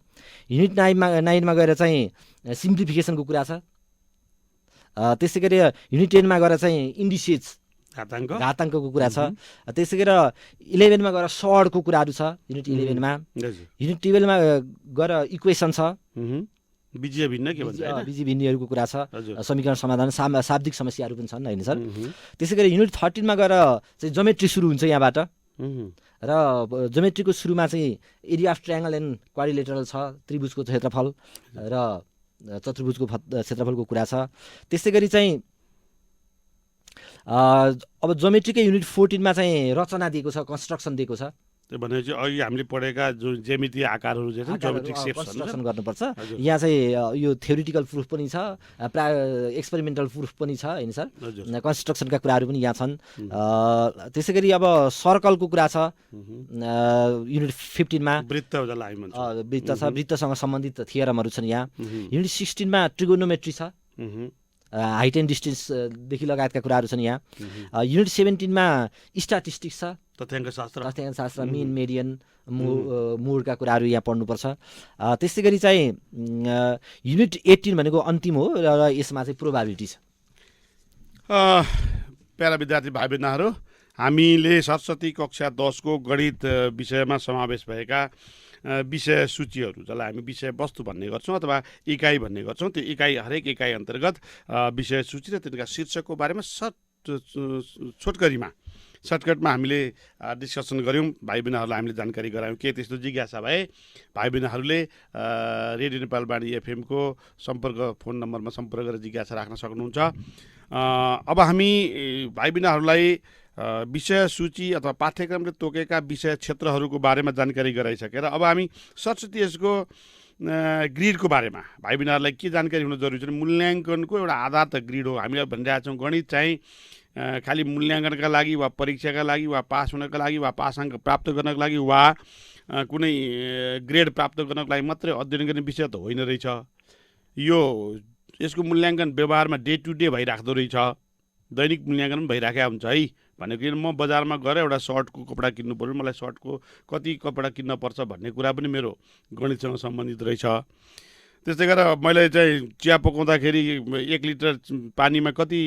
युनिट 9 मा गएर चाहिँ सिम्प्लिफिकेसनको कुरा छ। त्यसै गरी युनिट 10 मा गएर चाहिँ इन्डिसेज घाताङ्कको कुरा छ। त्यसै गरी 11 मा गएर सडको कुराहरू छ युनिट 11 मा। युनिट 12 मा गएर इक्वेसन छ, बीजीय भिन्नहरूको कुरा छ, समीकरण समाधान, शाब्दिक समस्याहरू पनि छन् होइन सर। त्यसै गरी युनिट 13 मा गएर चाहिँ ज्योमेट्री सुरु हुन्छ यहाँबाट। र ज्योमेट्रीको सुरुमा चाहिँ area of triangle and quadrilateral छ, त्रिभुजको क्षेत्रफल र चतुर्भुजको क्षेत्रफलको कुरा छ। त्यसै गरी चाहिँ अब ज्योमेट्रीकै युनिट 14 मा चाहिँ रचना दिएको छ, कन्स्ट्रक्सन दिएको छ। त्यो भनेपछि अघि हामीले पढेका जुन ज्यामितीय आकारहरू चाहिँ ज्योमेट्रिक सेप्स कन्स्ट्रक्सन गर्नुपर्छ। यहाँ चाहिँ यो थ्योरिटिकल प्रुफ पनि छ, एक्सपेरिमेन्टल प्रुफ पनि छ होइन सर। कन्स्ट्रक्सनका कुराहरू पनि यहाँ छन्। त्यसै गरी अब सर्कलको कुरा छ युनिट 15 मा। वृत्त छ, वृत्तसँग सम्बन्धित थियरमहरू छन् यहाँ। युनिट 16 मा ट्रिगोनोमेट्री छ, हाइट एन्ड डिस्टेन्सदेखि लगायतका कुराहरू छन् यहाँ। युनिट 17 मा स्ट्याटिस्टिक्स छ, तथ्याङ्क शास्त्र, मिन मेडियन मोडका कुराहरू यहाँ पढ्नुपर्छ। त्यसै गरी चाहिँ युनिट 18 भनेको अन्तिम हो र यसमा चाहिँ प्रोबाबिलिटी छ। प्यारा विद्यार्थी भाइ बहिनीहरू, हामीले सरस्वती कक्षा 10 को गणित विषयमा समावेश भएका विषय सूचीहरू जसलाई हामी विषय वस्तु भन्ने गर्छौँ अथवा इकाइ भन्ने गर्छौँ, त्यो हरेक इकाइ अन्तर्गत विषय सूची र तिनका शीर्षकको बारेमा सर्टकटमा हामीले डिस्कसन गऱ्यौँ। भाइ बहिनीहरूलाई हामीले जानकारी गरायौँ। के त्यस्तो जिज्ञासा भए भाइ बहिनीहरूले रेडियो नेपाल वाणी FM को फोन नम्बरमा सम्पर्क गरेर जिज्ञासा राख्न सक्नुहुन्छ। अब हामी भाइ बहिनीहरूलाई विषय सूची अथवा पाठ्यक्रमले तोकेका विषय क्षेत्रहरूको बारेमा जानकारी गराइसकेर अब हामी सरस्वती यसको ग्रिडको बारेमा भाइ बहिनीहरूलाई के जानकारी हुन जरुरी छ? मूल्याङ्कनको एउटा आधार त ग्रिड हो। हामीले भनिरहेका छौँ गणित चाहिँ खालि मूल्याङ्कनका लागि वा परीक्षाका लागि वा पास हुनका लागि वा पास अङ्क प्राप्त गर्नको लागि वा कुनै ग्रेड प्राप्त गर्नको लागि मात्रै अध्ययन गर्ने विषय त होइन रहेछ। यसको मूल्याङ्कन व्यवहारमा डे टु डे भइराख्दो रहेछ, दैनिक मूल्याङ्कन पनि भइराखेको हुन्छ है। भनेको म बजारमा गएर एउटा सर्टको कपडा किन्नु पऱ्यो, मलाई सर्टको कति कपडा किन्न पर्छ भन्ने कुरा पनि मेरो गणितसँग सम्बन्धित रहेछ। त्यस्तै गरेर मैले चाहिँ चिया पकाउँदाखेरि 1 लिटर पानीमा कति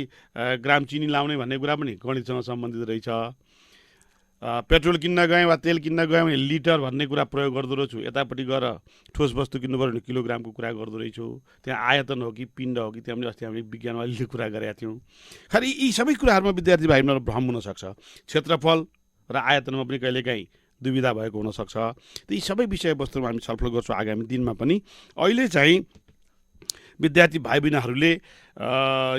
ग्राम चिनी लाउने भन्ने कुरा पनि गणितसँग सम्बन्धित रहेछ। पेट्रोल किन्न गएँ वा तेल किन्न गएँ भने लिटर भन्ने कुरा प्रयोग गर्दो रहेछु। यतापट्टि गएर ठोस वस्तु किन्नु पऱ्यो भने किलोग्रामको कुरा गर्दो रहेछु। त्यहाँ आयतन हो कि पिण्ड हो कि त्यहाँ पनि अस्ति हामीले विज्ञानमा अलिअलि कुरा गरेका थियौँ। खालि यी सबै कुराहरूमा विद्यार्थी भाइ बहिनीहरू भ्रम हुनसक्छ। क्षेत्रफल र आयतनमा पनि कहिलेकाहीँ दुविधा भएको हुनसक्छ। यी सबै विषयवस्तुमा हामी छलफल गर्छौँ आगामी दिनमा पनि। अहिले चाहिँ विद्यार्थी भाइ बहिनीहरूले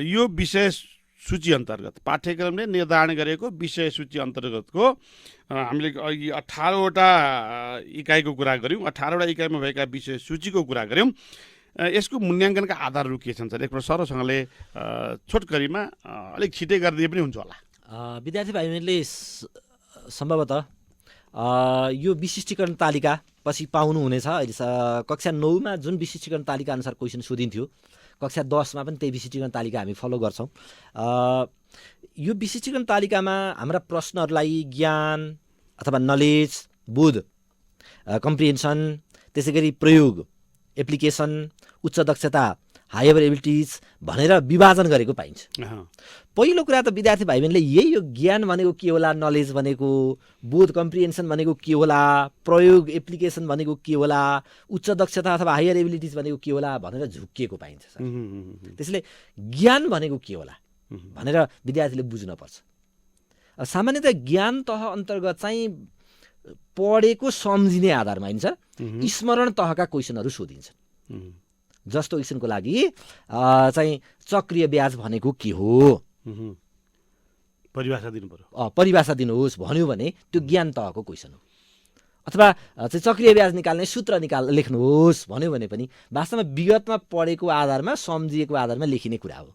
यो विषय सूची अन्तर्गत पाठ्यक्रमले निर्धारण गरेको विषय सूची अन्तर्गतको हामीले अघि 18वटा इकाइको कुरा गऱ्यौँ। 18वटा इकाइमा भएका विषय सूचीको कुरा गऱ्यौँ। यसको मूल्याङ्कनका आधारहरू के छन् सर? एकपल्ट सरसँगले छोटकरीमा अलिक छिटै गरिदिए पनि हुन्छ होला। विद्यार्थी भाइ बहिनीले सम्भवतः यो विशिष्टीकरण तालिका पछि पाउनुहुनेछ। अहिले कक्षा 9मा जुन विशिष्टीकरण तालिका अनुसार क्वेसन सोधिन्थ्यो, कक्षा 10मा पनि त्यही विशिष्टीकरण तालिका हामी फलो गर्छौँ। यो विशिष्टीकरण तालिकामा हाम्रा प्रश्नहरूलाई ज्ञान अथवा नलेज, बोध, कम्प्रिहेन्सन, त्यसै गरी प्रयोग, एप्लिकेसन, उच्च दक्षता, हायर एबिलिटिज भनेर विभाजन गरेको पाइन्छ। पहिलो कुरा त विद्यार्थी भाइ बहिनीले यही हो, ज्ञान भनेको के होला, नलेज भनेको, बोध कम्प्रिहेन्सन भनेको के होला, प्रयोग एप्लिकेसन भनेको के होला, उच्च दक्षता अथवा हायर एबिलिटिज भनेको के होला भनेर झुक्किएको पाइन्छ सर। त्यसैले ज्ञान भनेको के होला भनेर विद्यार्थीले बुझ्नुपर्छ। सामान्यतः ज्ञान तह अन्तर्गत चाहिँ पढेको सम्झिने आधारमा हिँड्छ, स्मरण तहका क्वेसनहरू सोधिन्छन्। जस्तो क्वेसनको लागि चाहिँ चक्रीय ब्याज भनेको के हो, परिभाषा दिनु पर्यो। परिभाषा दिनुहोस् भन्यो भने त्यो ज्ञान तहको क्वेसन हो। अथवा चाहिँ चक्रीय ब्याज निकाल्ने सूत्र लेख्नुहोस् भन्यो भने पनि वास्तवमा विगतमा पढेको आधारमा सम्झिएको आधारमा लेखिने कुरा हो।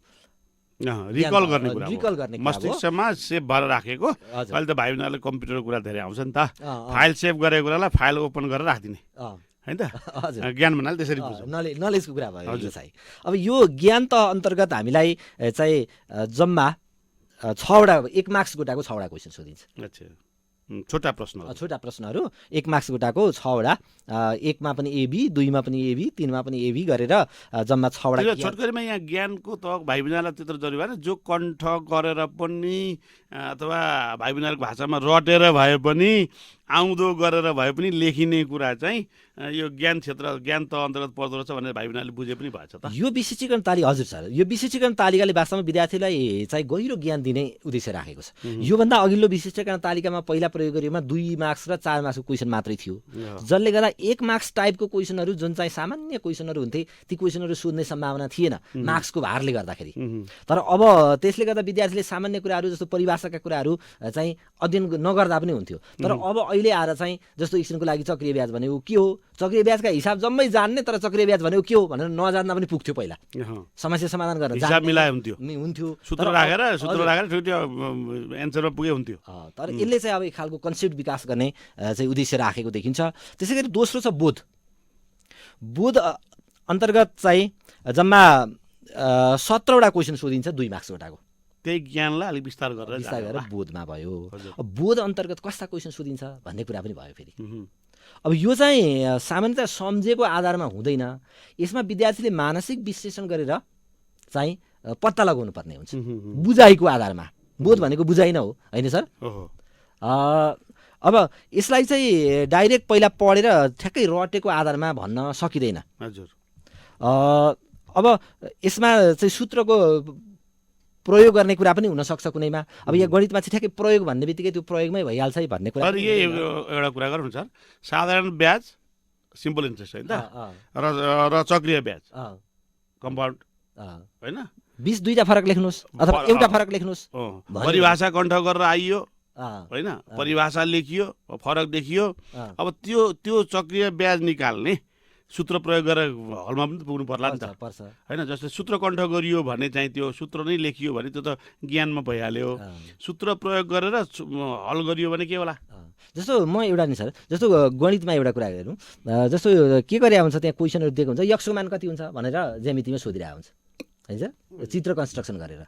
रिकल गर्ने कुरा, रिकल गर्ने मस्तिष्कमा सेभ भएर राखेको। अहिले त भाइ बहिनीहरूले कम्प्युटरको कुरा धेरै आउँछ नि त, फाइल सेभ गरेको कुरालाई फाइल ओपन गरेर राखिदिने होइन त। ज्ञान भन्नाले त्यसरी नलेजको कुरा भयो यो चाहिँ। अब यो ज्ञान तह अन्तर्गत हामीलाई चाहिँ जम्मा 6वटा 1 मार्क्स गोटाको 6वटा क्वेसन सोधिन्छ। अच्छा, छोटा प्रश्नहरू 1 मार्क्स गोटाको 6वटा, 1मा पनि एबी, 2मा पनि एबी, 3मा पनि एबी गरेर जम्मा 6वटा। छोटकरीमा यहाँ ज्ञानको त भाइ बहिनीलाई त्यत्रो जरुरी भएन। जो कण्ठ गरेर पनि अथवा भाइ बहिनीहरूको भाषामा रटेर भए पनि, आउँदो गरेर भए पनि लेखिने कुरा चाहिँ यो ज्ञान क्षेत्र, ज्ञान तह अन्तर्गत पर्दो रहेछ भनेर भाइ बहिनीहरूले बुझे पनि भएछ त। यो विशिष्टीकरण तालिका, हजुर सर, यो विशिष्टीकरण तालिकाले वास्तवमा विद्यार्थीलाई चाहिँ गहिरो ज्ञान दिने उद्देश्य राखेको छ। योभन्दा अघिल्लो विशिष्टीकरण तालिकामा पहिला प्रयोग गरिएमा 2 मार्क्स र 4 मार्क्सको क्वेसन मात्रै थियो, जसले गर्दा 1 मार्क्स टाइपको क्वेसनहरू जुन चाहिँ सामान्य क्वेसनहरू हुन्थे ती क्वेसनहरू सोध्ने सम्भावना थिएन मार्क्सको भारले गर्दाखेरि। तर अब त्यसले गर्दा विद्यार्थीले सामान्य कुराहरू जस्तो परिभाषाका कुराहरू चाहिँ अध्ययन नगर्दा पनि हुन्थ्यो। तर अब अहिले आएर चाहिँ जस्तो क्वेसनको लागि चक्रीय ब्याज भनेको के हो, चक्रीय ब्याजका हिसाब जम्मै जान्ने तर चक्रीय ब्याज भनेको के हो भनेर नजान्दा पनि पुग्थ्यो। पहिला समस्या समाधान गर्न हिसाब मिलाए हुन्थ्यो, सूत्र राखेर एन्सरमा पुगे हुन्थ्यो। तर यसले चाहिँ अब एक खालको कन्सेप्ट विकास गर्ने चाहिँ उद्देश्य राखेको देखिन्छ। त्यसै गरी दोस्रो छ बोध। बोध अन्तर्गत चाहिँ जम्मा 17वटा क्वेसन सोधिन्छ 2 मार्क्स गोटाको। त्यही ज्ञानलाई अलिक विस्तार गरेर बोधमा भयो। अब बोध अन्तर्गत कस्ता क्वेसन सोधिन्छ भन्ने कुरा पनि भयो फेरि। अब यो चाहिँ सामान्यतः सम्झेको आधारमा हुँदैन, यसमा विद्यार्थीले मानसिक विश्लेषण गरेर चाहिँ पत्ता लगाउनु पर्ने हुन्छ बुझाइको आधारमा। बोध भनेको बुझाइ नै हो होइन सर? अब यसलाई चाहिँ डाइरेक्ट पहिला पढेर ठ्याक्कै रटेको आधारमा भन्न सकिँदैन। हजुर। अब यसमा चाहिँ सूत्रको प्रयोग गर्ने कुरा पनि हुनसक्छ कुनैमा। अब यहाँ गणितमा चाहिँ ठ्याक्कै प्रयोग भन्ने बित्तिकै त्यो प्रयोगमै भइहाल्छ है भन्ने कुरा। यही एउटा कुरा गरौँ सर, साधारण ब्याज सिम्पल इन्ट्रेस्ट होइन त, र चक्रीय ब्याज कम्पाउन्ड होइन, 20 दुईटा फरक लेख्नुहोस् अथवा एउटा फरक लेख्नुहोस्। परिभाषा कण्ठ गरेर आइयो होइन, परिभाषा लेखियो, फरक देखियो। अब त्यो चक्रीय ब्याज निकाल्ने सूत्र प्रयोग गरेर हलमा पनि त पुग्नु पर्ला नि त पर्छ होइन। जस्तै सूत्र कण्ठ गरियो भने चाहिँ त्यो सूत्र नै लेखियो भने त्यो त ज्ञानमा भइहाल्यो। सूत्र प्रयोग गरेर हल गरियो भने के होला? जस्तो म एउटा नि सर, जस्तो गणितमा एउटा कुरा हेरौँ, जस्तो के गरे हुन्छ त्यहाँ क्वेसनहरू दिएको हुन्छ, यक्सको मान कति हुन्छ भनेर ज्यामितिमा सोधिरहेको हुन्छ होइन, चित्र कन्स्ट्रक्सन गरेर।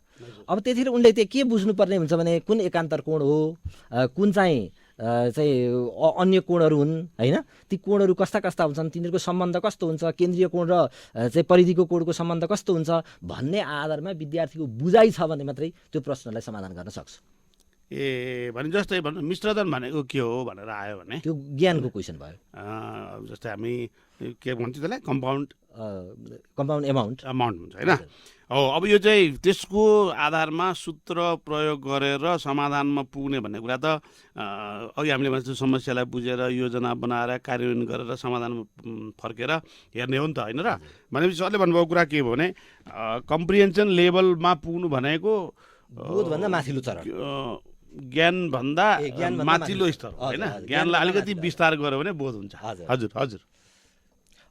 अब त्यतिखेर उनले त्यो के बुझ्नुपर्ने हुन्छ भने कुन एकान्तर कोण हो, कुन चाहिँ अन्य कोणहरू हुन् होइन, ती कोणहरू कस्ता कस्ता हुन्छन्, तिनीहरूको सम्बन्ध कस्तो हुन्छ, केन्द्रीय कोण र चाहिँ परिधिको कोणको सम्बन्ध कस्तो हुन्छ भन्ने आधारमा विद्यार्थीको बुझाइ छ भने मात्रै त्यो प्रश्नलाई समाधान गर्न सक्छ। भने जस्तै भन्नु मिश्रधन भनेको के हो भनेर आयो भने त्यो ज्ञानको क्वेसन भयो। जस्तै हामी के भन्छ त्यसलाई कम्पाउन्ड एमाउन्ट हुन्छ होइन। हो, अब यो चाहिँ त्यसको आधारमा सूत्र प्रयोग गरेर समाधानमा पुग्ने भन्ने कुरा त अघि हामीले भन्छ समस्यालाई बुझेर योजना बनाएर कार्यान्वयन गरेर समाधानमा फर्केर हेर्ने हो नि त होइन र। भनेपछि सरले भन्नुभएको कुरा के हो भने कम्प्रिहेन्सन लेभलमा पुग्नु भनेको बोधभन्दा माथिल्लो चरण, ज्ञानभन्दा माथिल्लो स्तर होइन। ज्ञानलाई अलिकति विस्तार गर्यो भने बोध हुन्छ। हजुर हजुर।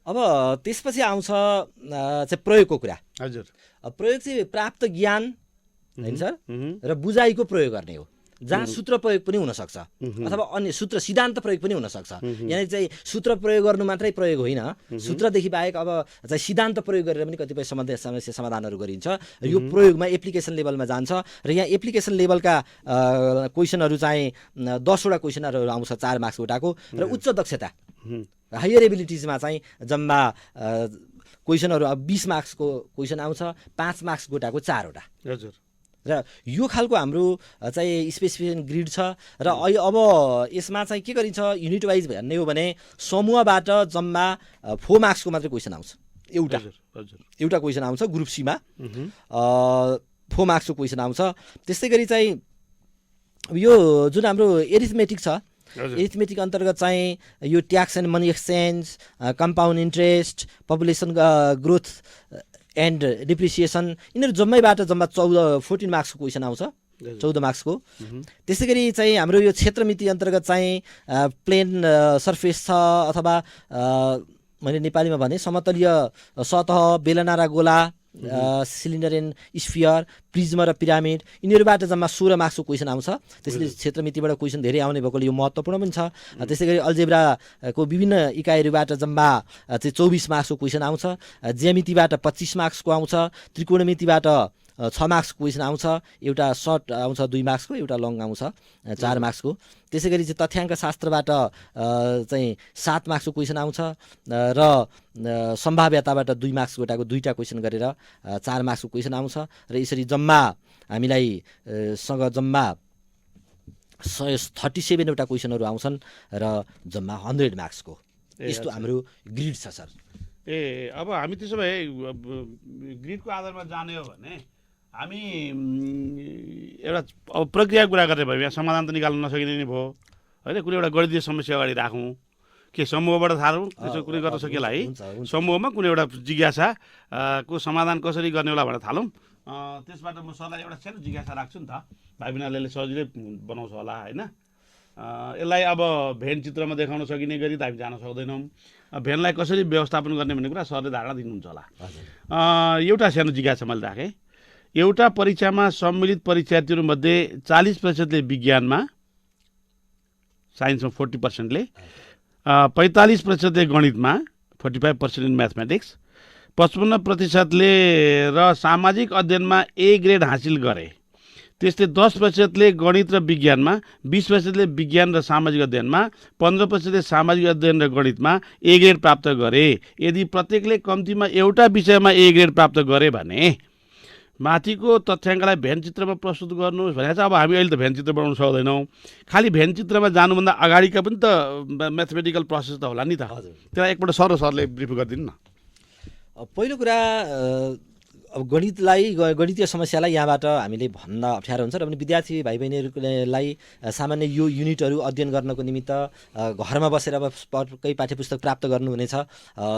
अब त्यसपछि आउँछ चाहिँ प्रयोगको कुरा। हजुर, प्रयोग चाहिँ प्राप्त ज्ञान होइन सर र बुझाइको प्रयोग गर्ने हो, जहाँ सूत्र प्रयोग पनि हुनसक्छ अथवा अन्य सूत्र सिद्धान्त प्रयोग पनि हुनसक्छ। यहाँनिर चाहिँ सूत्र प्रयोग गर्नु मात्रै प्रयोग होइन, सूत्रदेखि बाहेक अब चाहिँ सिद्धान्त प्रयोग गरेर पनि कतिपय समस्या समाधानहरू गरिन्छ। यो प्रयोगमा एप्लिकेसन लेभलमा जान्छ र यहाँ एप्लिकेसन लेभलका क्वेसनहरू चाहिँ 10वटा क्वेसनहरू आउँछ 4 मार्क्स गोटाको, र उच्च दक्षता हायर एबिलिटिजमा चाहिँ जम्मा क्वेसनहरू अब 20 मार्क्सको क्वेसन आउँछ, 5 मार्क्स गोटाको 4वटा। हजुर। र यो खालको हाम्रो चाहिँ स्पेसिफिकेसन ग्रिड छ। र अब यसमा चाहिँ के गरिन्छ युनिट वाइज भन्ने हो भने समूहबाट जम्मा 4 मार्क्सको मात्रै क्वेसन आउँछ, एउटा क्वेसन आउँछ ग्रुप सीमा 4 मार्क्सको क्वेसन आउँछ। त्यस्तै गरी चाहिँ यो जुन हाम्रो एरिथमेटिक छ, एरिथमेटिक अन्तर्गत चाहिँ यो tax and money exchange, compound interest, population growth and depreciation, यिनीहरू जम्मैबाट जम्मा 14 मार्क्सको क्वेसन आउँछ, 14 मार्क्सको। त्यसै गरी चाहिँ हाम्रो यो क्षेत्रमिति अन्तर्गत चाहिँ प्लेन सर्फेस छ अथवा मैले नेपालीमा भने समतलीय सतह, बेलना र गोला, सिलिन्डर एन्ड स्फियर, प्रिज्म र पिरामिड, यिनीहरूबाट जम्मा 16 मार्क्सको क्वेसन आउँछ। त्यसैले क्षेत्रमितिबाट क्वेसन धेरै आउने भएकोले यो महत्त्वपूर्ण पनि छ। त्यसै गरी अल्जेब्राको विभिन्न इकाइहरूबाट जम्मा चाहिँ 24 मार्क्सको क्वेसन आउँछ, ज्यामितिबाट 25 मार्क्सको आउँछ, त्रिकोणमितिबाट 6 मार्क्सको क्वेसन आउँछ, एउटा सर्ट आउँछ 2 मार्क्सको, एउटा लङ आउँछ 4 मार्क्सको। त्यसै गरी चाहिँ तथ्याङ्क शास्त्रबाट चाहिँ 7 मार्क्सको क्वेसन आउँछ र सम्भाव्यताबाट 2 मार्क्स गोटाको 2टा क्वेसन गरेर 4 मार्क्सको क्वेसन आउँछ। र यसरी जम्मा हामीलाई सँग जम्मा 37वटा क्वेसनहरू आउँछन् र जम्मा 100 मार्क्सको यस्तो हाम्रो ग्रिड छ सर। अब हामी त्यसो भए ग्रिडको आधारमा जाने हो भने हामी एउटा अब प्रक्रिया कुरा गर्ने भयो, यहाँ समाधान त निकाल्न नसकिने नै भयो होइन। कुनै एउटा गणितीय समस्या अगाडि राखौँ, के समूहबाट थालौँ, त्यसो कुनै गर्न सकिएला है। समूहमा कुनै एउटा जिज्ञासा को समाधान कसरी गर्ने होला भनेर थालौँ। त्यसबाट म सरलाई एउटा सानो जिज्ञासा राख्छु नि त, भाइ बिनाले सजिलै बनाउँछ होला होइन। यसलाई अब भेन चित्रमा देखाउन सकिने गरी त हामी जान सक्दैनौँ। भेनलाई कसरी व्यवस्थापन गर्ने भन्ने कुरा सरले धारणा दिनुहुन्छ होला। एउटा सानो जिज्ञासा मैले राखेँ, एउटा परीक्षामा सम्मिलित परीक्षार्थीहरूमध्ये 40%ले विज्ञानमा, साइन्समा 40%ले, 45%ले गणितमा, 45% इन म्याथमेटिक्स, 55%ले र सामाजिक अध्ययनमा A ग्रेड हासिल गरे। त्यस्तै 10%ले गणित र विज्ञानमा, 20%ले विज्ञान र सामाजिक अध्ययनमा, 15%ले सामाजिक अध्ययन र गणितमा A ग्रेड प्राप्त गरे। यदि प्रत्येकले कम्तीमा एउटा विषयमा A ग्रेड प्राप्त गरे भने माथिको तथ्याङ्कलाई भेन चित्रमा प्रस्तुत गर्नुहोस् भनेको छ। अब हामी अहिले त भेन चित्र बनाउन सक्दैनौँ, खालि भेन चित्रमा जानुभन्दा अगाडिका पनि त म्याथमेटिकल प्रोसेस त होला नि त। त्यसलाई एकपल्ट सरले ब्रिफ गरिदिनु न। पहिलो कुरा अब गणितीय समस्यालाई यहाँबाट हामीले भन्न अप्ठ्यारो हुन्छ र पनि विद्यार्थी भाइ बहिनीहरूलाई सामान्य यो युनिटहरू अध्ययन गर्नको निमित्त घरमा बसेर अब पक्कै पाठ्यपुस्तक प्राप्त गर्नुहुनेछ।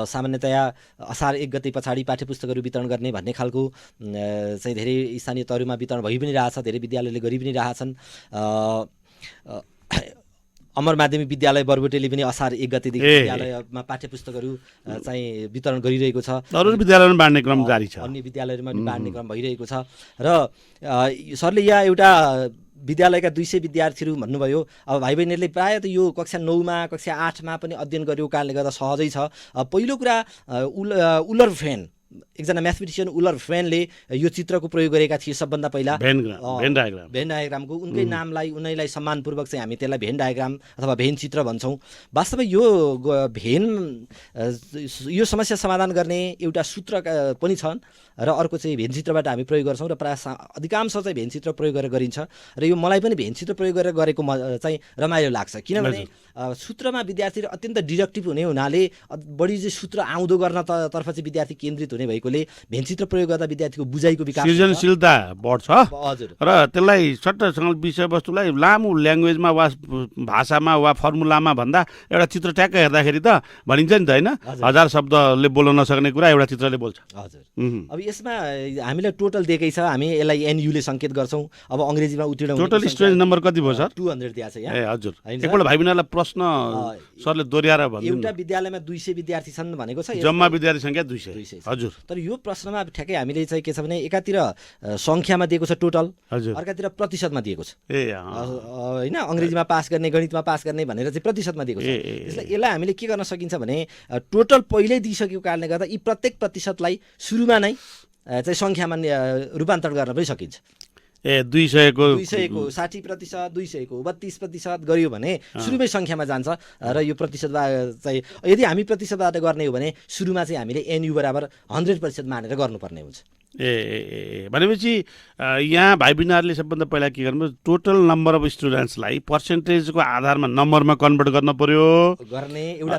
सामान्यतया असार 1 गते पछाडि पाठ्यपुस्तकहरू वितरण गर्ने भन्ने खालको चाहिँ धेरै स्थानीय तहमा वितरण भइ पनि रहेछ, धेरै विद्यालयले गरि पनि रहेछन्। अमर माध्यमिक विद्यालय बरबोटेले पनि असार 1 गतेदेखि विद्यालयमा पाठ्य पुस्तकहरू चाहिँ वितरण गरिरहेको छ। अरू विद्यालयमा बाँड्ने क्रम जारी छ, अन्य विद्यालयहरूमा पनि बाँड्ने क्रम भइरहेको छ। र सरले यहाँ एउटा विद्यालयका 200 विद्यार्थीहरू भन्नुभयो। अब भाइ बहिनीहरूले प्रायः त यो कक्षा 9मा कक्षा 8मा पनि अध्ययन गरेको कारणले गर्दा सहजै छ। पहिलो कुरा उलर फ्रेन एकजना म्याथमेटिसियन उलर फ्रेनले यो चित्रको प्रयोग गरेका थिए सबभन्दा पहिला भेन डायग्रामको। उनकै नामलाई उनैलाई सम्मानपूर्वक चाहिँ हामी त्यसलाई भेन डायग्राम अथवा भेन चित्र भन्छौँ। वास्तवमा यो भेन यो समस्या समाधान गर्ने एउटा सूत्र पनि छन् र अर्को चाहिँ भेन चित्रबाट हामी प्रयोग गर्छौँ र प्रायः अधिकांश चाहिँ भेन चित्र प्रयोग गरेर गरिन्छ। र यो मलाई पनि भेन चित्र प्रयोग गरेर गरेको चाहिँ रमाइलो लाग्छ, किनभने सूत्रमा विद्यार्थीहरू अत्यन्त डिडक्टिभ हुने हुनाले बढी चाहिँ सूत्र आउँदो गर्न तर्फ चाहिँ विद्यार्थी केन्द्रित हुने भएकोले भेन चित्र प्रयोग गर्दा विद्यार्थीको बुझाइको विकास सृजनशीलता बढ्छ। हजुर, र त्यसलाई सट्टसँग विषयवस्तुलाई लामो ल्याङ्ग्वेजमा वा भाषामा वा फर्मुलामा भन्दा एउटा चित्र ट्याक्क हेर्दाखेरि त भनिन्छ नि त होइन, 1000 शब्दले बोल्न नसक्ने कुरा एउटा चित्रले बोल्छ। हजुर, अब यसमा हामीलाई टोटल दिएकै छ, हामी यसलाई एनयुले सङ्केत गर्छौँ। अब अङ्ग्रेजीमा उत्तीर्ण टोटल स्टुडेन्ट नम्बर कति भयो सर? 200 दिएको छ यहाँ। ए हजुर, एकपल्ट भाइ बहिनीलाई प्रश्न सरले दोहोऱ्याएर भन्नु। एउटा विद्यालयमा 200 विद्यार्थी छन् भनेको छ, जम्मा विद्यार्थी सङ्ख्या 200। हजुर, तर यो प्रश्नमा ठ्याक्कै हामीले चाहिँ के छ भने एकातिर सङ्ख्यामा दिएको छ टोटल, अर्कातिर प्रतिशतमा दिएको छ। होइन, अङ्ग्रेजीमा पास गर्ने गणितमा पास गर्ने भनेर चाहिँ प्रतिशतमा दिएको छ। यसलाई हामीले के गर्न सकिन्छ भने टोटल पहिल्यै दिइसकेको कारणले गर्दा यी प्रत्येक प्रतिशतलाई सुरुमा नै चाहिँ सङ्ख्यामा रूपान्तरण गर्न पनि सकिन्छ। 200 को 60%, 200 को 32% गरियो भने सुरुमै सङ्ख्यामा जान्छ। र यो प्रतिशतबाट चाहिँ यदि हामी प्रतिशतबाट गर्ने हो भने सुरुमा चाहिँ हामीले एनयु बराबर 100% मानेर गर्नुपर्ने हुन्छ। भनेपछि यहाँ भाइ बहिनीहरूले सबभन्दा पहिला के गर्नु, टोटल नम्बर अफ स्टुडेन्ट्सलाई पर्सेन्टेजको आधारमा नम्बरमा कन्भर्ट गर्न पर्यो गर्ने एउटा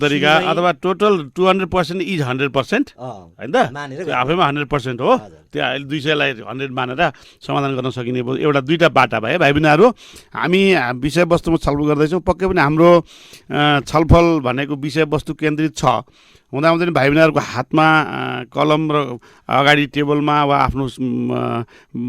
तरिका अथवा टोटल 200% इज 100% होइन त, आफैमा 100% हो। त्यो 200लाई 100 मानेर समाधान गर्न सकिने एउटा दुईवटा बाटा भए। भाइ बहिनीहरू हामी विषयवस्तुमा छलफल गर्दैछौँ, पक्कै पनि हाम्रो छलफल भनेको विषयवस्तु केन्द्रित छ हुँदाहुँदै भाइ बहिनीहरूको हातमा कलम र अगाडि टेबलमा वा आफ्नो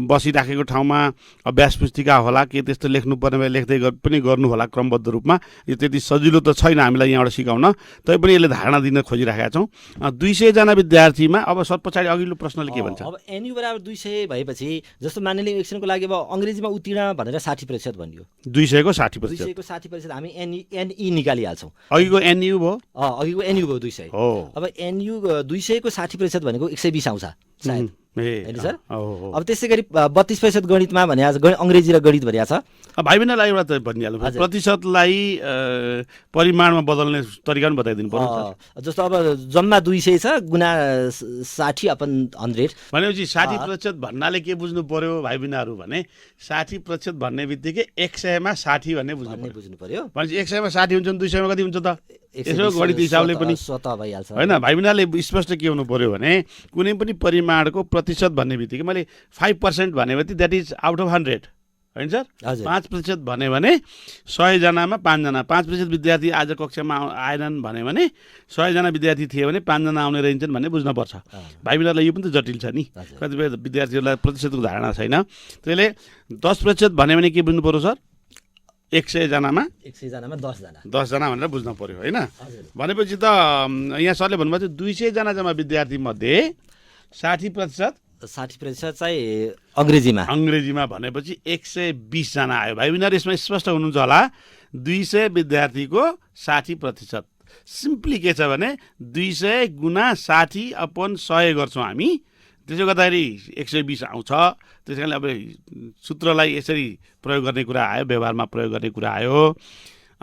बसिराखेको ठाउँमा अभ्यास पुस्तिका होला, के त्यस्तो लेख्नुपर्ने भए लेख्दै पनि गर्नु होला क्रमबद्ध रूपमा। यो त्यति सजिलो त छैन हामीलाई यहाँबाट सिकाउन, तैपनि यसले धारणा दिन खोजिराखेका छौँ। 200 जना विद्यार्थीमा अब सर पछाडि अघिल्लो प्रश्नले के भन्छ? अब एनयु बराबर 200 भएपछि जस्तो मानिलिउँ एकछिनको लागि अब अङ्ग्रेजीमा उत्तीर्ण भनेर 60% भनियो, 200 को 60% हामी एनई निकालिहाल्छौँ। अघिको एनयु भयो, अघिको एनयु भयो 200। अब एनयु 200 को 60% भनेको 120 आउँछ सायद, होइन सर? अब त्यसै गरी 32% गणितमा भने आज अङ्ग्रेजी र गणित भनिएको छ। भाइ बहिनीलाई एउटा त भनिहाल्नु, प्रतिशतलाई परिमाणमा बदल्ने तरिका पनि बताइदिनु पर्यो। जस्तो अब जम्मा 200 छ गुना 60/100 भनेपछि 60% भन्नाले के बुझ्नु पर्यो भाइ बहिनीहरू भने 60% भन्ने बित्तिकै 100 मा 60 भन्ने बुझ्नु पर्यो। भनेपछि 100 मा 60 हुन्छ, 200 मा कति हुन्छ त? यसो गणित हिसाबले पनि स्वतः भइहाल्छ होइन। भाइ बहिनीले स्पष्ट के हुनु पर्यो भने कुनै पनि परिमाणको प्रतिशत भन्ने बित्तिकै मैले 5% भने द्याट इज आउट अफ 100 होइन सर। 5% भने 100 जनामा 5 जना, 5% विद्यार्थी आज कक्षामा आएनन् भने 100 जना विद्यार्थी थिए भने 5 जना आउने रहन्छन् भन्ने बुझ्नुपर्छ। भाइ बहिनीलाई यो पनि त जटिल छ नि, कतिपय विद्यार्थीहरूलाई प्रतिशतको धारणा छैन। त्यसले 10% भने के बुझ्नु पर्यो सर? 100 जनामा 10 जना भनेर बुझ्नु पर्यो होइन। भनेपछि त यहाँ सरले भन्नुभएको थियो 200 जना जम्मा विद्यार्थी मध्ये 60% चाहिँ अङ्ग्रेजीमा भनेपछि 120 जना आयो। भाइ बहिनीहरू यसमा स्पष्ट हुनुहुन्छ होला, 200 विद्यार्थीको 60%। सिम्पली के छ भने 200 गुना 60/100 गर्छौँ हामी, त्यसो गर्दाखेरि 120 आउँछ। त्यस कारणले अब सूत्रलाई यसरी प्रयोग गर्ने कुरा आयो, व्यवहारमा प्रयोग गर्ने कुरा आयो।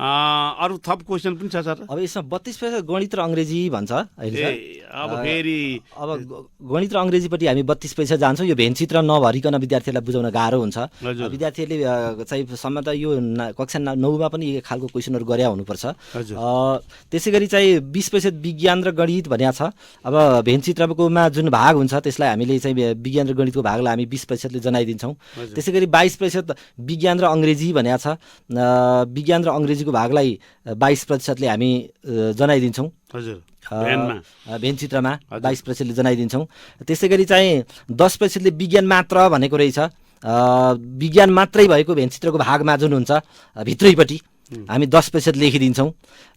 अरू थप क्वेसन पनि छ सर? अब यसमा 32% गणित र अङ्ग्रेजी भन्छ होइन सर? अब फेरि अब गणित र अङ्ग्रेजीपट्टि हामी 32% जान्छौँ। यो भेन चित्र नभरिकन विद्यार्थीहरूलाई बुझाउन गाह्रो हुन्छ। विद्यार्थीहरूले चाहिँ सम्म त यो कक्षा 9मा पनि एक खालको क्वेसनहरू गरे हुनुपर्छ। त्यसै गरी चाहिँ 20% विज्ञान र गणित भनिएको छ। अब भेन चित्रकोमा जुन भाग हुन्छ त्यसलाई हामीले चाहिँ विज्ञान र गणितको भागलाई हामी 20%ले जनाइदिन्छौँ। त्यसै गरी 22% विज्ञान र अङ्ग्रेजी भनिएको छ। विज्ञान र अङ्ग्रेजीको भागलाई 22%ले हामी जनाइदिन्छौँ। भेन चित्रमा 22%ले जनाइदिन्छौँ। त्यसै गरी चाहिँ 10%ले विज्ञान मात्र भनेको रहेछ। विज्ञान मात्रै भएको भेन चित्रको भागमा जुन हुन्छ भित्रैपट्टि हामी 10% लेखिदिन्छौँ।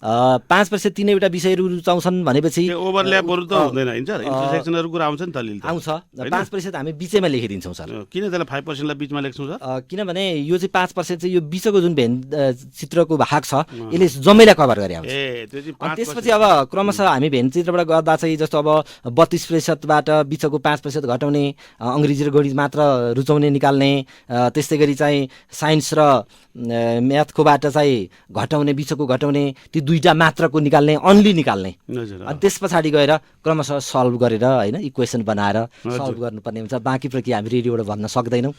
5% तिनैवटा विषयहरू रुचाउँछन् भनेपछि ओभरल्यापहरू त हुँदैन नि सर, इन्टरसेक्सनहरू कुरा आउँछ नि त अलिअलि आउँछ। 5% हामी बिचैमा लेखिदिन्छौँ सर। किन त्यसलाई 5%लाई बिचमा लेख्छौँ सर? किनभने यो चाहिँ 5% चाहिँ यो बिचको जुन चित्रको भाग छ यसले जम्मैलाई कभर गरे आउँछ। अनि त्यसपछि अब क्रमशः हामी भेन चित्रबाट गर्दा चाहिँ जस्तो अब 32%बाट बिचको 5% घटाउने, अङ्ग्रेजी र गणित मात्र रुचाउने निकाल्ने, त्यस्तै गरी चाहिँ साइन्स र म्याथकोबाट चाहिँ घटाउने, बिचको घटाउने, ती दुईटा मात्रको निकाल्ने, अन्ली निकाल्ने। अनि त्यस पछाडि गएर क्रमशः सल्भ गरेर होइन इक्वेसन बनाएर सल्भ गर्नुपर्ने हुन्छ। बाँकी प्रक्रिया हामी रेडियोबाट भन्न सक्दैनौँ।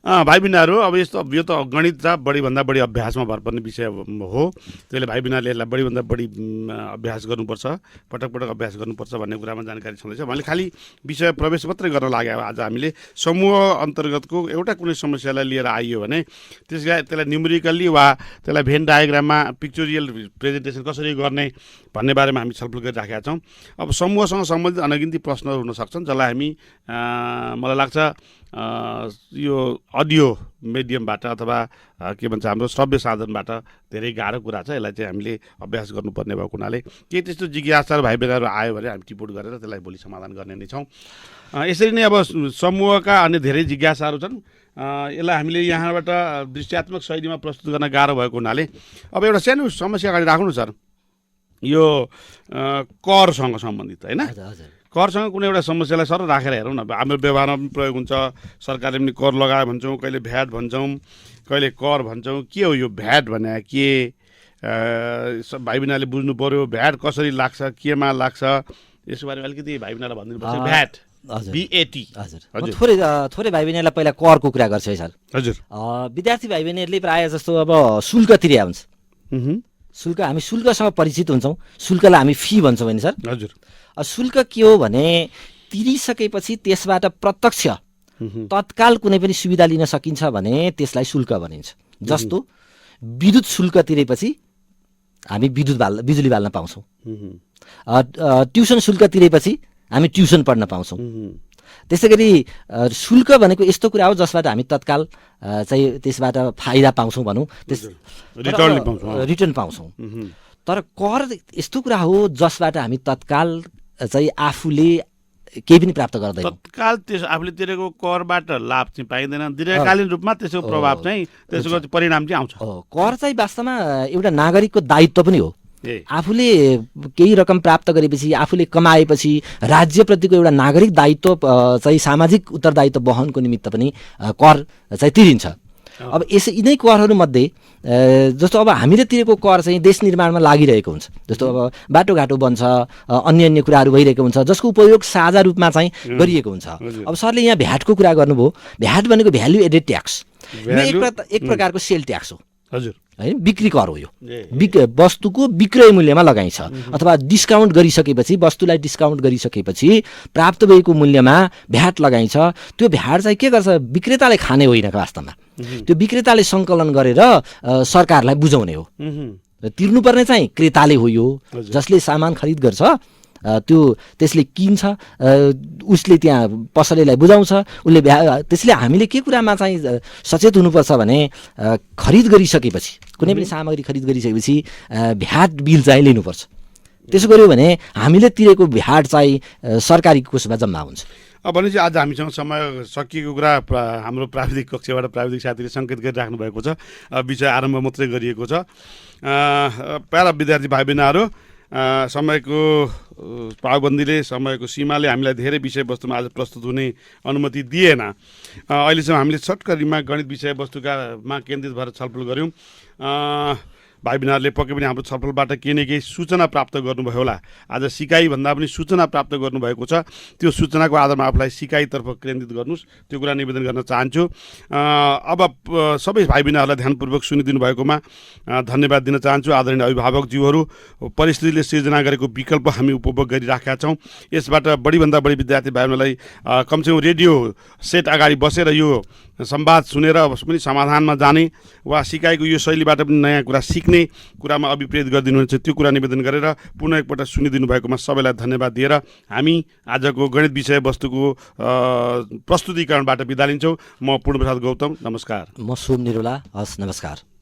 भाइ बहिनीहरू, अब यस्तो यो त गणित र बढीभन्दा बढी अभ्यासमा भर पर्ने विषय हो। त्यसले भाइ बहिनीहरूले यसलाई बढीभन्दा बढी अभ्यास गर्नुपर्छ, पटक पटक अभ्यास गर्नुपर्छ भन्ने कुरामा जानकारी छँदैछ। मैले खालि विषय प्रवेश मात्रै गर्न लाग्यो। आज हामीले समूह अन्तर्गतको एउटा कुनै समस्यालाई लिएर आइयो भने त्यसलाई न्युमेरिकल्ली वा त्यसलाई भेन डायग्राममा पिक्चोरियल प्रेजेन्टेसन कसरी गर्ने भन्ने बारेमा हामी छलफल गरिराखेका छौँ। अब समूहसँग सम्बन्धित अनगिन्ती प्रश्नहरू हुन सक्छन् जसलाई हामी मलाई लाग्छ यो अडियो मिडियमबाट अथवा के भन्छ हाम्रो श्रव्य साधनबाट धेरै गाह्रो कुरा छ। यसलाई चाहिँ हामीले अभ्यास गर्नुपर्ने भएको हुनाले केही त्यस्तो जिज्ञासा भाइ बहिनीहरू आयो भने हामी टिप्पणी गरेर त्यसलाई भोलि समाधान गर्ने नै छौँ। यसरी नै अब समूहका अन्य धेरै जिज्ञासाहरू छन्। यसलाई हामीले यहाँबाट दृश्यात्मक शैलीमा प्रस्तुत गर्न गाह्रो भएको हुनाले अब एउटा सानो समस्या अगाडि राख्नु सर। यो करसँग सम्बन्धित होइन, करसँग कुनै एउटा समस्यालाई सर राखेर हेरौँ न। हाम्रो व्यवहारमा पनि प्रयोग हुन्छ, सरकारले पनि कर लगायो भन्छौँ, कहिले भ्याट भन्छौँ, कहिले कर भन्छौँ। के हो यो भ्याट भने के? भाइ बहिनीले बुझ्नु पर्यो भ्याट कसरी लाग्छ, केमा लाग्छ, यसको बारेमा अलिकति भाइ बहिनीलाई भनिदिनुपर्छ। VAT VAT। हजुर थोरै भाइ बहिनीलाई पहिला करको कुरा गर्छु है सर। हजुर विद्यार्थी भाइ बहिनीहरूले प्रायः जस्तो अब शुल्क तिरे हुन्छ। शुल्क, हामी शुल्कसँग परिचित हुन्छौँ। शुल्कलाई हामी फी भन्छौँ होइन सर? हजुर। शुल्क के हो भने तिरिसकेपछि त्यसबाट प्रत्यक्ष तत्काल कुनै पनि सुविधा लिन सकिन्छ भने त्यसलाई शुल्क भनिन्छ। जस्तो विद्युत शुल्क तिरेपछि हामी बिजुली बाल्न पाउँछौँ। ट्युसन शुल्क तिरेपछि हामी ट्युसन पढ्न पाउँछौँ। त्यसै गरी शुल्क भनेको यस्तो कुरा हो जसबाट हामी तत्काल चाहिँ त्यसबाट फाइदा पाउँछौँ भनौँ, रिटर्न पाउँछौँ। तर कर यस्तो कुरा हो जसबाट हामी तत्काल चाहिँ आफूले केही पनि प्राप्त गर्दैन। तत्काल आफूले तिरेको करबाट लाभ चाहिँ पाइँदैन, दीर्घकालीन रूपमा त्यसको प्रभाव चाहिँ त्यसको परिणाम चाहिँ आउँछ। कर चाहिँ वास्तवमा एउटा नागरिकको दायित्व पनि हो। आफूले केही रकम प्राप्त गरेपछि, आफूले कमाएपछि राज्यप्रतिको एउटा नागरिक दायित्व चाहिँ सामाजिक उत्तरदायित्व वहनको निमित्त पनि कर चाहिँ तिरिन्छ। अब यिनै करहरूमध्ये जस्तो अब हामीले तिरेको कर चाहिँ देश निर्माणमा लागिरहेको हुन्छ। जस्तो अब बाटोघाटो बन्छ, अन्य कुराहरू भइरहेको हुन्छ जसको उपयोग साझा रूपमा चाहिँ गरिएको हुन्छ। अब सरले यहाँ भ्याटको कुरा गर्नुभयो। भ्याट भनेको भ्यालु एडेड ट्याक्स, यो एक प्रकारको सेल ट्याक्स हो। हजुर है, बिक्री कर हो यो। वस्तुको विक्रय मूल्यमा लगाइन्छ अथवा डिस्काउन्ट गरिसकेपछि, वस्तुलाई डिस्काउन्ट गरिसकेपछि प्राप्त भएको मूल्यमा भ्याट लगाइन्छ। त्यो भ्याट चाहिँ के गर्छ? विक्रेताले खाने होइन, वास्तवमा त्यो विक्रेताले सङ्कलन गरेर सरकारलाई बुझाउने हो। तिर्नुपर्ने चाहिँ क्रेताले हो। यो जसले सामान खरिद गर्छ त्यसले किन्छ, उसले त्यहाँ पसलेलाई बुझाउँछ, उसले त्यसले हामीले के कुरामा चाहिँ सचेत हुनुपर्छ भने खरिद गरिसकेपछि, कुनै पनि सामग्री खरिद गरिसकेपछि भ्याट बिल चाहिँ लिनुपर्छ। त्यसो गर्यो भने हामीले तिरेको भ्याट चाहिँ सरकारी कोषमा जम्मा हुन्छ। अब भनेपछि आज हामीसँग समय सकिएको कुरा हाम्रो प्राविधिक कक्षबाट प्राविधिक साथीले सङ्केत गरिराख्नु भएको छ। विषय आरम्भ मात्रै गरिएको छ। प्यारा विद्यार्थी भाइ बहिनीहरू, समयको पाबन्दीले, समयको सीमाले हामीलाई धेरै विषयवस्तुमा आज प्रस्तुत हुने अनुमति दिएन। अहिलेसम्म हामीले सर्टकरीमा गणित विषयवस्तुमा केन्द्रित भएर छलफल गऱ्यौँ। भाइ बहिनीहरूले पक्कै पनि हाम्रो छलफलबाट केही न केही सूचना प्राप्त गर्नुभयो होला। आज सिकाइभन्दा पनि सूचना प्राप्त गर्नुभएको छ। त्यो सूचनाको आधारमा आफूलाई सिकाइतर्फ केन्द्रित गर्नुहोस्, त्यो कुरा निवेदन गर्न चाहन्छु। अब सबै भाइ बहिनीहरूलाई ध्यानपूर्वक सुनिदिनु भएकोमा धन्यवाद दिन चाहन्छु। आदरणीय अभिभावकज्यूहरू, परिस्थितिले सिर्जना गरेको विकल्प हामी उपभोग गरिराखेका छौँ। यसबाट बढीभन्दा बढी विद्यार्थी भाइ बहिनीलाई कमसेकम रेडियो सेट अगाडि बसेर यो संवाद सुनेर पनि समाधानमा जाने वा सिकाइको यो शैलीबाट पनि नयाँ कुरा सिक्ने कुरामा अभिप्रेत गरिदिनुहुन्छ। त्यो कुरा निवेदन गरेर पुनः एकपल्ट सुनिदिनु भएकोमा सबैलाई धन्यवाद दिएर हामी आजको गणित विषयवस्तुको प्रस्तुतिकरणबाट बिदा लिन्छौँ। म पूर्णप्रसाद गौतम, नमस्कार। म सोम निरोला, हस्, नमस्कार।